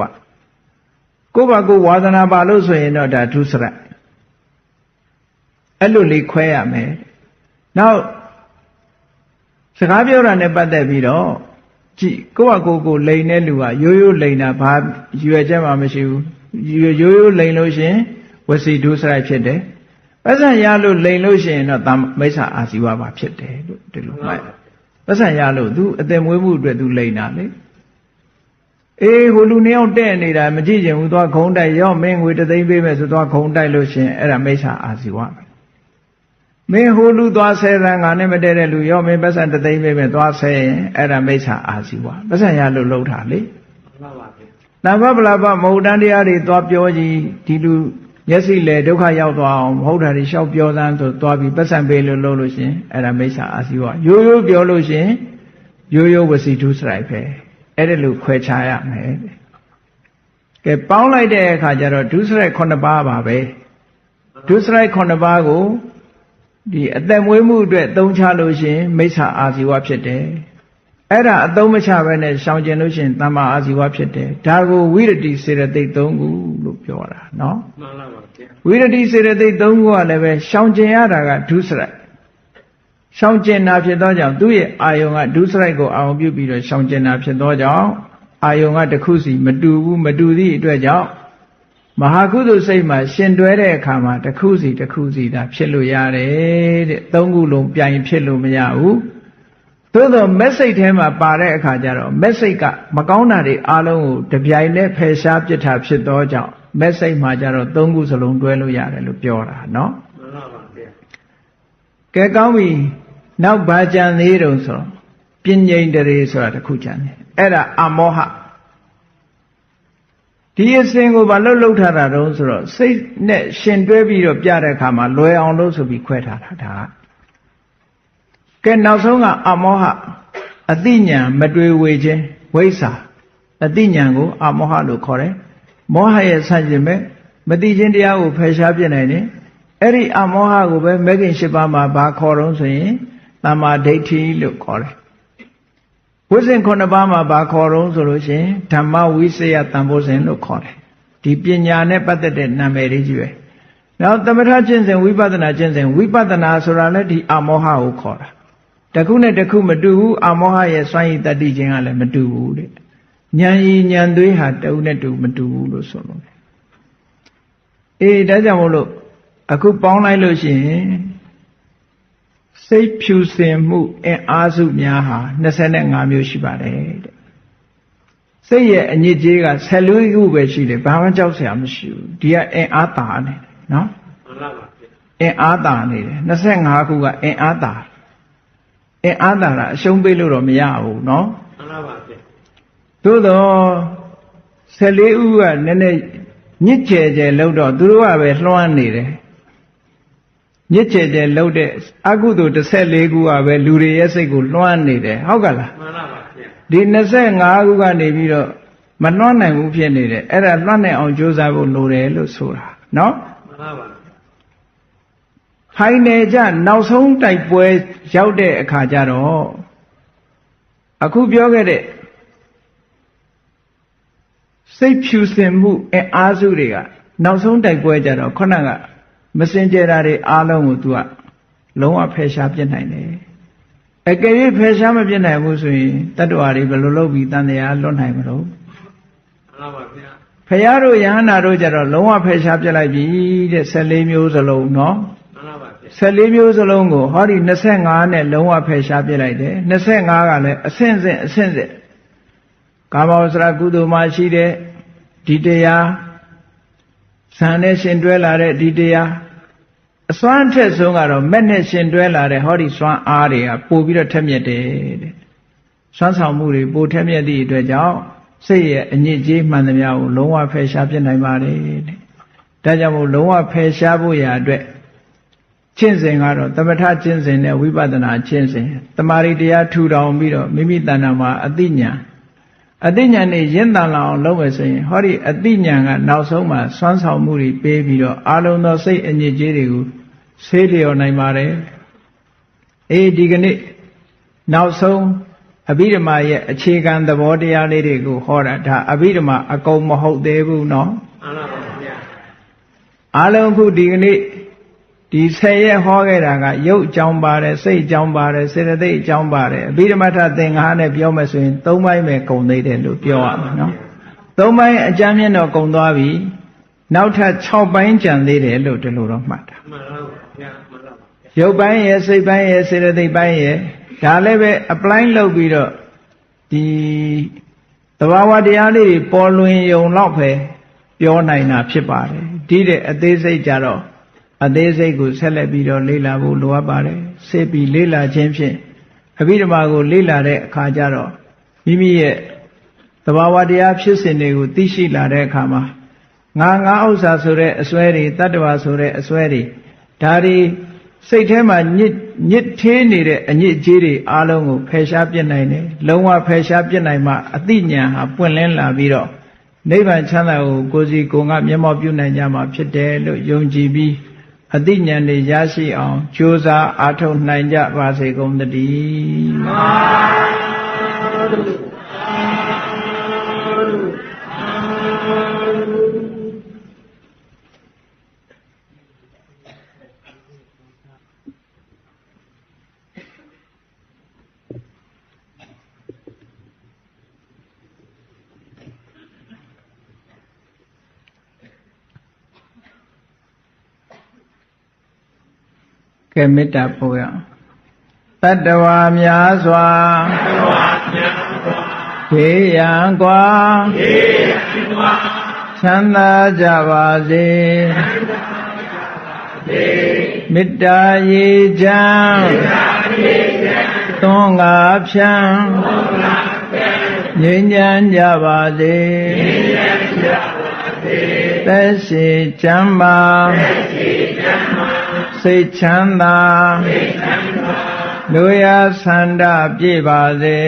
ကိုယ့်ဘာကိုဝါသနာပါလို့ဆိုရင်တော့ဒါဒုစရိုက်အဲ့လိုလေးခွဲရမယ်နောက်စကားပြောတာနဲ့ပတ်သက်ပြီးတော့ကြည့်ကိုယ့်ဟာကိုယ်လိန်တဲ့လူကရိုးရိုးလိန်တာဘာရွယ်ချက်မှမရှိဘူးရိုးရိုးလိန်လို့ရှိရင်ဝစီဒုစရိုက်ဖြစ်တယ်ပတ်စံရလို့လိန်လို့ရှိရင်တော့မိစ္ဆာအာဇီဝပါဖြစ်တယ်လို့ဒီလိုမှတ်ပတ်စံရလို့ तू အသက်မွေးမှုအတွက် तू လိန်တာလေအေးဟိုလူနှစ်ယောက်တဲ့နေတာမကြည့်ချင်ဘူးသွားခုံးတိုက်ရောမင်းငွေ3သိန်းပေးမယ်ဆိုသွားခုံးတိုက်လို့ရှိရင်အဲ့ဒါမိစ္ဆာအာဇီဝပဲမင်းဟိုလူသွားဆဲတန်းငါနဲ့မတည့်တဲ့လူရောမင်းပတ်စံ3သိန်းပေးမယ်သွားဆဲရင်အဲ့ဒါမိစ္ဆာအာဇီဝပတ်စံရလို့လှုပ်တာလေ မှန်ပါပါဗျာ တမ္ပပလာပမဟုတ်တန်တရားတွေသွားပြောကြည့်ဒီလူမျက်စိလေဒုက္ခရောက်သွားအောင်မဟုတ်တာတွေရှောက်ပြောသမ်းဆိုသွားပြီးပတ်စံပေးလို့လုပ်လို့ရှင်အဲ့ဒါမိစ္ဆာအာဇီဝရိုးရိုးပြောလို့ရှင်ရိုးရိုးဝစီဒုစရိုက်ပဲအဲ့ဒါလို့ခွဲခြားရမယ်ကဲပေါင်းလိုက်တဲ့အခါကျတော့ဒုစရိုက်9ပါးပါပဲဒုစရိုက်9ပါးကို ဒီအသက်မွေးမှုအတွက်သုံးချလို့ရှိရင်မိစ္ဆာအာဇီဝဖြစ်တယ်အဲ့ဒါအသုံးမချဘဲနဲ့ရှောင်ကျင်လို့ရှိရင်တမ္မာအာဇီဝဖြစ်တယ်ဒါကိုဝိရတိစေရသိက်၃ခုလို့ပြောတာနော်မှန်လားပါဗျာဝိရတိစေရသိက်၃ခုကလည်းပဲရှောင်ကျင်ရတာကဒုစရိုက်ရှောင်ကျင်တာဖြစ်သောကြောင့်သူ့ရဲ့အာယုံကဒုစရိုက်ကိုအာရုံပြုပြီးတော့ရှောင်ကျင်တာဖြစ်သောကြောင့်အာယုံကတစ်ခုစီမတူဘူးမတူသည့်အတွက်ကြောင့်မဟာကုသိုလ်စိတ်မှာရှင်တွဲတဲ့အခါမှာတစ်ခုစီတစ်ခုစီသာဖြစ်လို့ရတယ်တဲ့၃ခုလုံးပြိုင်ဖြစ်လို့မရဘူးသို့သောမက်စိတ်ထဲမှာပါတဲ့အခါကျတော့မက်စိတ်ကမကောင်းတာတွေအားလုံးကိုတပြိုင်နဲ့ဖယ်ရှားပစ်တာဖြစ်သောကြောင့်မက်စိတ်မှာကျတော့၃ခုစလုံးတွဲလို့ရတယ်လို့ပြောတာနော်မှန်ပါပါဗျာကဲကောင်းပြီနောက်ဘာကြံသေးတုံဆိုတော့ပညိန္ဒရေဆိုတာတစ်ခုကြံတယ်အဲ့ဒါအမောဟဒီအစဉ်ကိုဘာလို့လှုပ်ထားတာတုံးဆိုတော့စိတ်နဲ့ရှင်တွဲပြီးတော့ပြတဲ့အခါမှာလွယ်အောင်လို့ဆိုပြီးခွဲထားတာဒါကဲနောက်ဆုံးကအမောဟအတိညာမတွေ့ဝေခြင်းဝိဇ္ဇာအတိညာကိုအမောဟလို့ခေါ်တယ်မောဟရဲ့ဆန့်ကျင်မဲ့မတိခြင်းတရားကိုဖယ်ရှားပြနိုင်တယ်အဲ့ဒီအမောဟကိုပဲမဂ္ဂင်၈ပါးမှာဘာခေါ်တော့ဆိုရင်တမ္မာဒိဋ္ဌိလို့ခေါ်တယ်ဝိဇ္ဇင်9ပါးမှာဘာခေါ်တော့ဆိုလို့ရှိရင်ဓမ္မဝိစယတန်ဖိုးစဉ်လို့ခေါ်တယ်ဒီပညာနဲ့ပတ်သက်တဲ့နာမည်လေးကြီးပဲနောက်သမထကျင့်စဉ်ဝိပဿနာကျင့်စဉ်ဝိပဿနာဆိုတာလည်းဒီအမောဟကိုခေါ်တာတစ်ခုနဲ့တစ်ခုမတူဘူးအမောဟရဲ့စွမ်းရည်တတ္တိခြင်းကလည်းမတူဘူးတဲ့ဉာဏ်ရည်ဉာဏ်သွေးဟာတဦးနဲ့တူမတူဘူးလို့ဆိုလို့အေးဒါကြောင့်မို့လို့အခုပေါင်းလိုက်လို့ရှိရင်စိတ်ဖြူစင်မှုအင်အားစုများဟာ25မျိုးရှိပါတယ်တဲ့စိတ်ရဲ့အညစ်အကြေးက14ခုပဲရှိတယ်ဘာမှကြောက်စရာမရှိဘူးဒီကအင်အားတာနေတယ်နော်မှန်ပါပါအင်အားတာနေတယ်25ခုကအင်အားတာအရှုံးပေးလို့တော့မရဘူးနော်မှန်ပါပါသို့တော့14ဦးကနည်းနည်းညစ်ကျဲကျဲလို့တော့သူတို့ကပဲလွှမ်းနေတယ်ညစ်ကျဲကျဲလို့တဲ့အကုသိုလ်14ခုကပဲလူတွေရဲ့စိတ်ကိုလွှမ်းနေတယ်ဟုတ်ကလားမှန်ပါပါဒီ25ခုကနေပြီးတော့မလွှမ်းနိုင်ဘူးဖြစ်နေတယ်အဲ့ဒါလွှမ်းနိုင်အောင်ကြိုးစားဖို့လိုတယ်လို့ဆိုတာနော်မှန်ပါပါဖိုင်နယ်ကြနောက်ဆုံးတိုက်ပွဲရောက်တဲ့အခါကျတော့အခုပြောခဲ့တဲ့စိတ်ဖြူစင်မှုအအားစုတွေကနောက်ဆုံးတိုက်ပွဲကြတော့ခုနကမစင်ကြယ်တာတွေအားလုံးကို तू ကလုံးဝဖယ်ရှားပြစ်နိုင်တယ်အကယ်၍ဖယ်ရှားမပြစ်နိုင်ဘူးဆိုရင်တတ္တဝါတွေဘယ်လိုလုပ်ပြီးတန်တရားလွတ်နိုင်မလို့မှန်ပါဗျာဖရာတို့ယဟန္တာတို့ကြတော့လုံးဝဖယ်ရှားပြစ်လိုက်ပြီတဲ့14မျိုးစလုံးနော်14မျိုးစလုံးကိုဟောဒီ25နဲ့လုံးဝဖယ်ရှားပြစ်လိုက်တယ်25ကလည်းအဆင့်ကာမဝဆရာကုသိုလ်မှာရှိတဲ့ဒီတရားဇန်နဲ့ရှင်တွဲလာတဲ့ဒီတရားအစွမ်းထက်ဆုံးကတော့မဲ့နဲ့ရှင်တွဲလာတဲ့ဟောဒီစွမ်းအားတွေကပို့ပြီးတော့ထက်မြက်တယ်တဲ့စွမ်းဆောင်မှုတွေပိုထက်မြက်သည့်အတွက်ကြောင့်စိတ်ရဲ့အညစ်အကြေးမှန်သမျှကိုလုံးဝဖယ်ရှားပြစ်နိုင်ပါတယ်တဲ့ဒါကြောင့်မို့လုံးဝဖယ်ရှားဖို့ရာအတွက်ကျင့်စဉ်ကတော့သမထကျင့်စဉ်နဲ့ဝိပဿနာကျင့်စဉ်တမာရီတရားထူထောင်ပြီးတော့မိမိတဏ္ဍာမှာအတိညာနဲ့ရင့်တန်လာအောင်လုပ်မယ်ဆိုရင်ဟောဒီအတိညာကနောက်ဆုံးမှာစွမ်းဆောင်မှုတွေပေးပြီးတော့အာလုံသောစိတ်အညစ်အကြေးတွေကိုဆေးလျော်နိုင်ပါတယ်အေးဒီကနေ့နောက်ဆုံးအဘိဓမ္မာရဲ့အခြေခံသဘောတရားလေးတွေကိုဟောတာဒါအဘိဓမ္မာအကုန်မဟုတ်သေးဘူးနော်မှန်ပါပါဗျာအားလုံးခုဒီကနေ့ဒီ10ရက်ဟောခဲ့တာကရုပ်အကြောင်းပါတယ်စိတ်အကြောင်းပါတယ်စေတသိက်အကြောင်းပါတယ်အဘိဓမ္မထသင်္ဃာနဲ့ပြောမယ်ဆိုရင်3ပိုင်းပဲကုန်သေးတယ်လို့ပြောရမှာနော်3ပိုင်းအကျမ်းမြင့်တော့ကုန်သွားပြီနောက်ထပ်6ပိုင်းကျန်သေးတယ်လို့ဒီလိုတော့မှတ်တာမှန်ပါဗျာမှန်ပါရုပ်ပိုင်းရဲ့စိတ်ပိုင်းရဲ့စေတသိက်ပိုင်းရဲ့ဒါလည်းပဲ apply လုပ်ပြီးတော့ဒီသဘာဝတရားလေးတွေပေါ်လွင်ယုံတော့ပဲပြောနိုင်တာဖြစ်ပါတယ်ဒီတဲ့အသေးစိတ်ကြတော့အသေးစိတ်ကိုဆက်လက်ပြီးတော့လေ့လာဖို့လိုအပ်ပါတယ်ဆက်ပြီးလေ့လာခြင်းဖြင့်အဘိဓမ္မာကိုလေ့လာတဲ့အခါကျတော့မိမိရဲ့သဘာဝတရားဖြစ်စဉ်တွေကိုသိရှိလာတဲ့အခါမှာငါဥစ္စာဆိုတဲ့အစွဲတွေတတ္တဝါဆိုတဲ့အစွဲတွေဒါတွေစိတ်ထဲမှာညစ်သေးနေတဲ့အညစ်အကြေးတွေအားလုံးကိုဖယ်ရှားပြစ်နိုင်တယ်လုံးဝဖယ်ရှားပြစ်နိုင်မှအတိညာဟာပွင့်လင်းလာပြီးတော့နိဗ္ဗာန်ချမ်းသာကိုကိုယ်စီကိုယ်ငါမျက်မှောက်ပြုနိုင်ကြမှာဖြစ်တယ်လို့ယုံကြည်ပြီး အသိဉာဏ်တွေရရှိအောင်ကြိုးစားအားထုတ်နိုင်ကြပါစေကုန်သတည်းကဲမေတ္တာပို့ရအောင်တတ္တဝါများစွာဘေးရန်ကွာချမ်းသာကြပါစေမေတ္တာရေချမ်းသွန်ငါဖြန့်ငြိမ်းချမ်းကြပါစေသက်ရှိချမ်းသာစိတ်ချမ်းသာလူရဆန္ဒပြည့်ပါစေ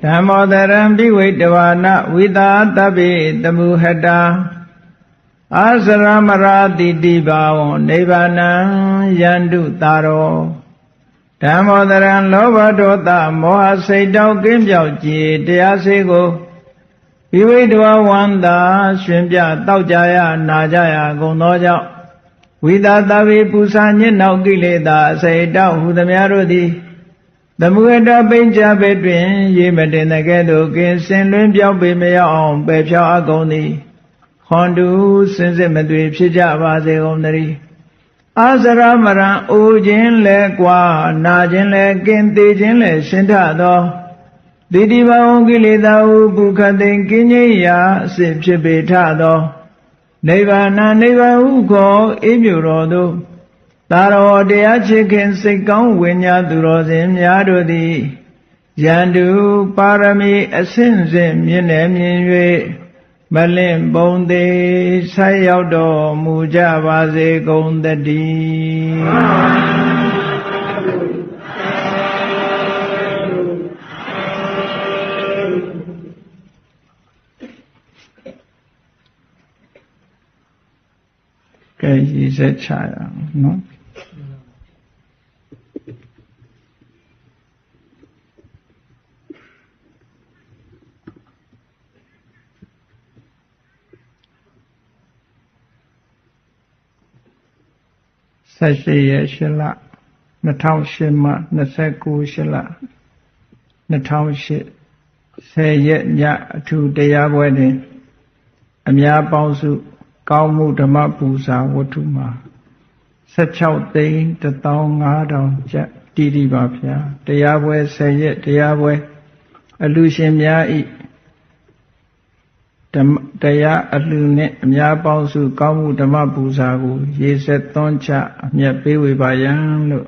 ဓမ္မောတရံဘိဝိတဝါနဝိသာတပိတမုဟတာအာစရမရာတိတိဘာဝံနိဗ္ဗာနံယန္တုတာရောဓမ္မောတရံလောဘဒေါသမောဟစိတ်တောက်ကင်းပြောက်ကြည်တရားစေကိုဘိဝိတဝဝန္တာရှင်ပြတောက်ကြရနာကြရကုန်သောကြောင့်ဝိသာတပိပူဇာညစ်နောက်ကိလေသာအစိတ်တောက်ဟူသမျှတို့သည်သမုဂတပိဉ္စပေတွင်ရေမတင်တဲ့ကဲ့သို့ကင်းစင်လွင်ပြောင်းပေမရောက်အောင်ပယ်ဖြောင်းအကုန်သည်ခွန်တူစင်စစ်မသွေဖြစ်ကြပါစေကုန်သတည်းအာစရမရံအိုခြင်းလဲကွာနာခြင်းလဲကင်းသေးခြင်းလဲရှင်းထသောတိတိဘဝကိလေသာဟုပုခတိကင်းငြိရာအစစ်ဖြစ်ပေထသောနိဗ္ဗာန်နိဗ္ဗာန်ဟုခေါ်အေးမြူတော်သို့သာရောတရားချစ်ခင်စိတ်ကောင်းဝိညာသူတော်စင်များတို့သည်ယန္တုပါရမီအစဉ်စဉ်မြင့်နေမြင်၍မလင့်ပုံသေးဆက်ရောက်တော်မူကြပါစေကုန်သတည်းကဲရည်စက်ချရအောင်နော်18ရက်8လ2008မှ29 8လ2008 10ရက်ညအထူးတရားပွဲတွင်အများပေါင်းစုကောင်းမှုဓမ္မပူဇာဝတ္ထုမှာ16သိန်း15000ကျပ်တည်တည်ပါဗျာတရားပွဲ10ရက်တရားပွဲအလူရှင်များဤတရားအလှနှင့်အများပေါင်းစုကောင်းမှုဓမ္မပူဇာကိုရေဆက်သွန်းချအမြတ်ပေးဝေပါယံလို့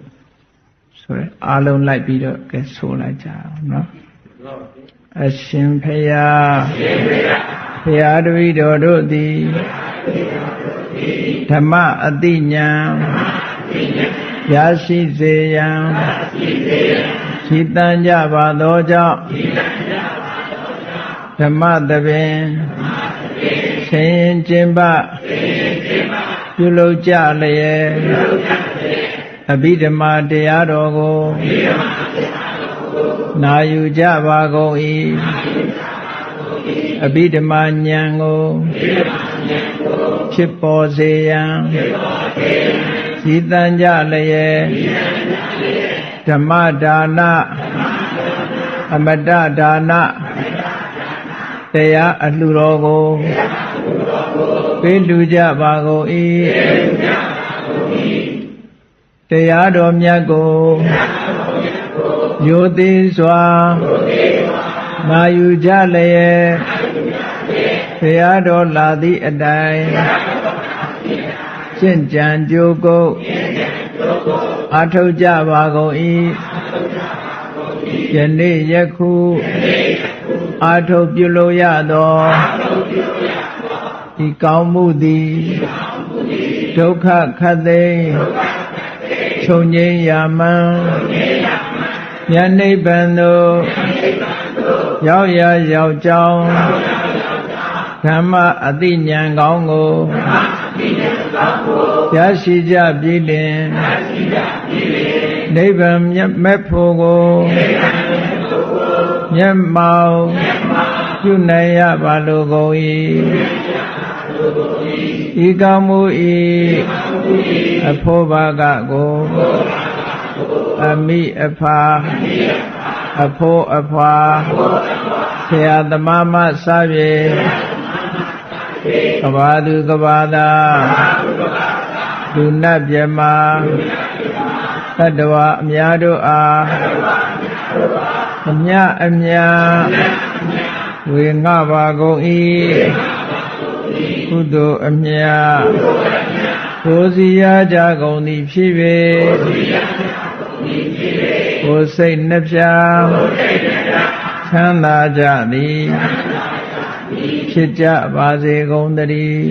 ဆိုရအားလုံးလိုက်ပြီးတော့ကဲဆိုလိုက်ကြအောင်နော်အရှင်ဖေယဘုရားတပည့်တော်တို့သည်ဓမ္မအတိညာရရှိစေရန်ရှိတန်ကြပါသောကြောင့်ဓမ္မသဘင်ဆင်းကျင်ပပြုလုပ်ကြလျက်အဘိဓမ္မာတရားတော်ကိုနာယူကြပါကုန်၏အဘိဓမ္မာဉာဏ်ကိုဖြစ်ပေါ်စေရန်ရှိတန်ကြလျက်ဓမ္မဒါနအမတဒါနတရားအလှတော်ကိုပေးလူကြပါကုန်၏တရားတော်မြတ်ကိုရိုသေစွာနာယူကြလျက်တရားတော်လာသည့်အတိုင်းကျင့်ကြံကြိုးကုပ်အားထုတ်ကြပါကုန်၏ယနေ့ယခုအားထုတ်ပြုလို့ရသောဒီကောင်းမှုသည်ဒုက္ခခတ်သိမ်းချုပ်ငြိမ်းရာမှန်ဉာဏ်နိဗ္ဗာန်သို့ရောက်ရာရောက်ကြောင်း ဓမ္မအသိဉာဏ်ကောင်းကိုရရှိကြပြီလင်နိဗ္ဗာန်မဲ့ဖို့ကိုမျက်မှောက်ပြုနိုင်ရပါလိုကုန်၏ဤကောင်းမှု၏အဖို့ဘာကကိုအမိအဖာအဖို့အဖွာဆရာသမားမစပြေကဘာသူကဘာသာလူနတ်မြမတတ္တဝအများတို့အားအမြအမြဝေငှပါကုန်၏ကုသိုလ်အမြကိုစီရကြကုန်သည်ဖြစ်၍ကိုယ်စိတ်နှပြချမ်းသာကြသည်ဖြစ်ကြပါစေကုန်သတည်း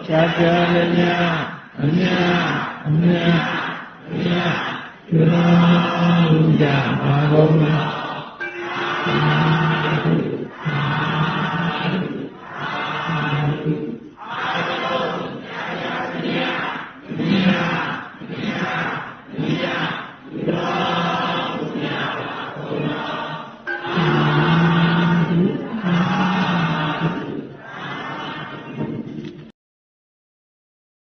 ကြာကြာလည်းများအများအများအများကျွမ်းကြပါကုန်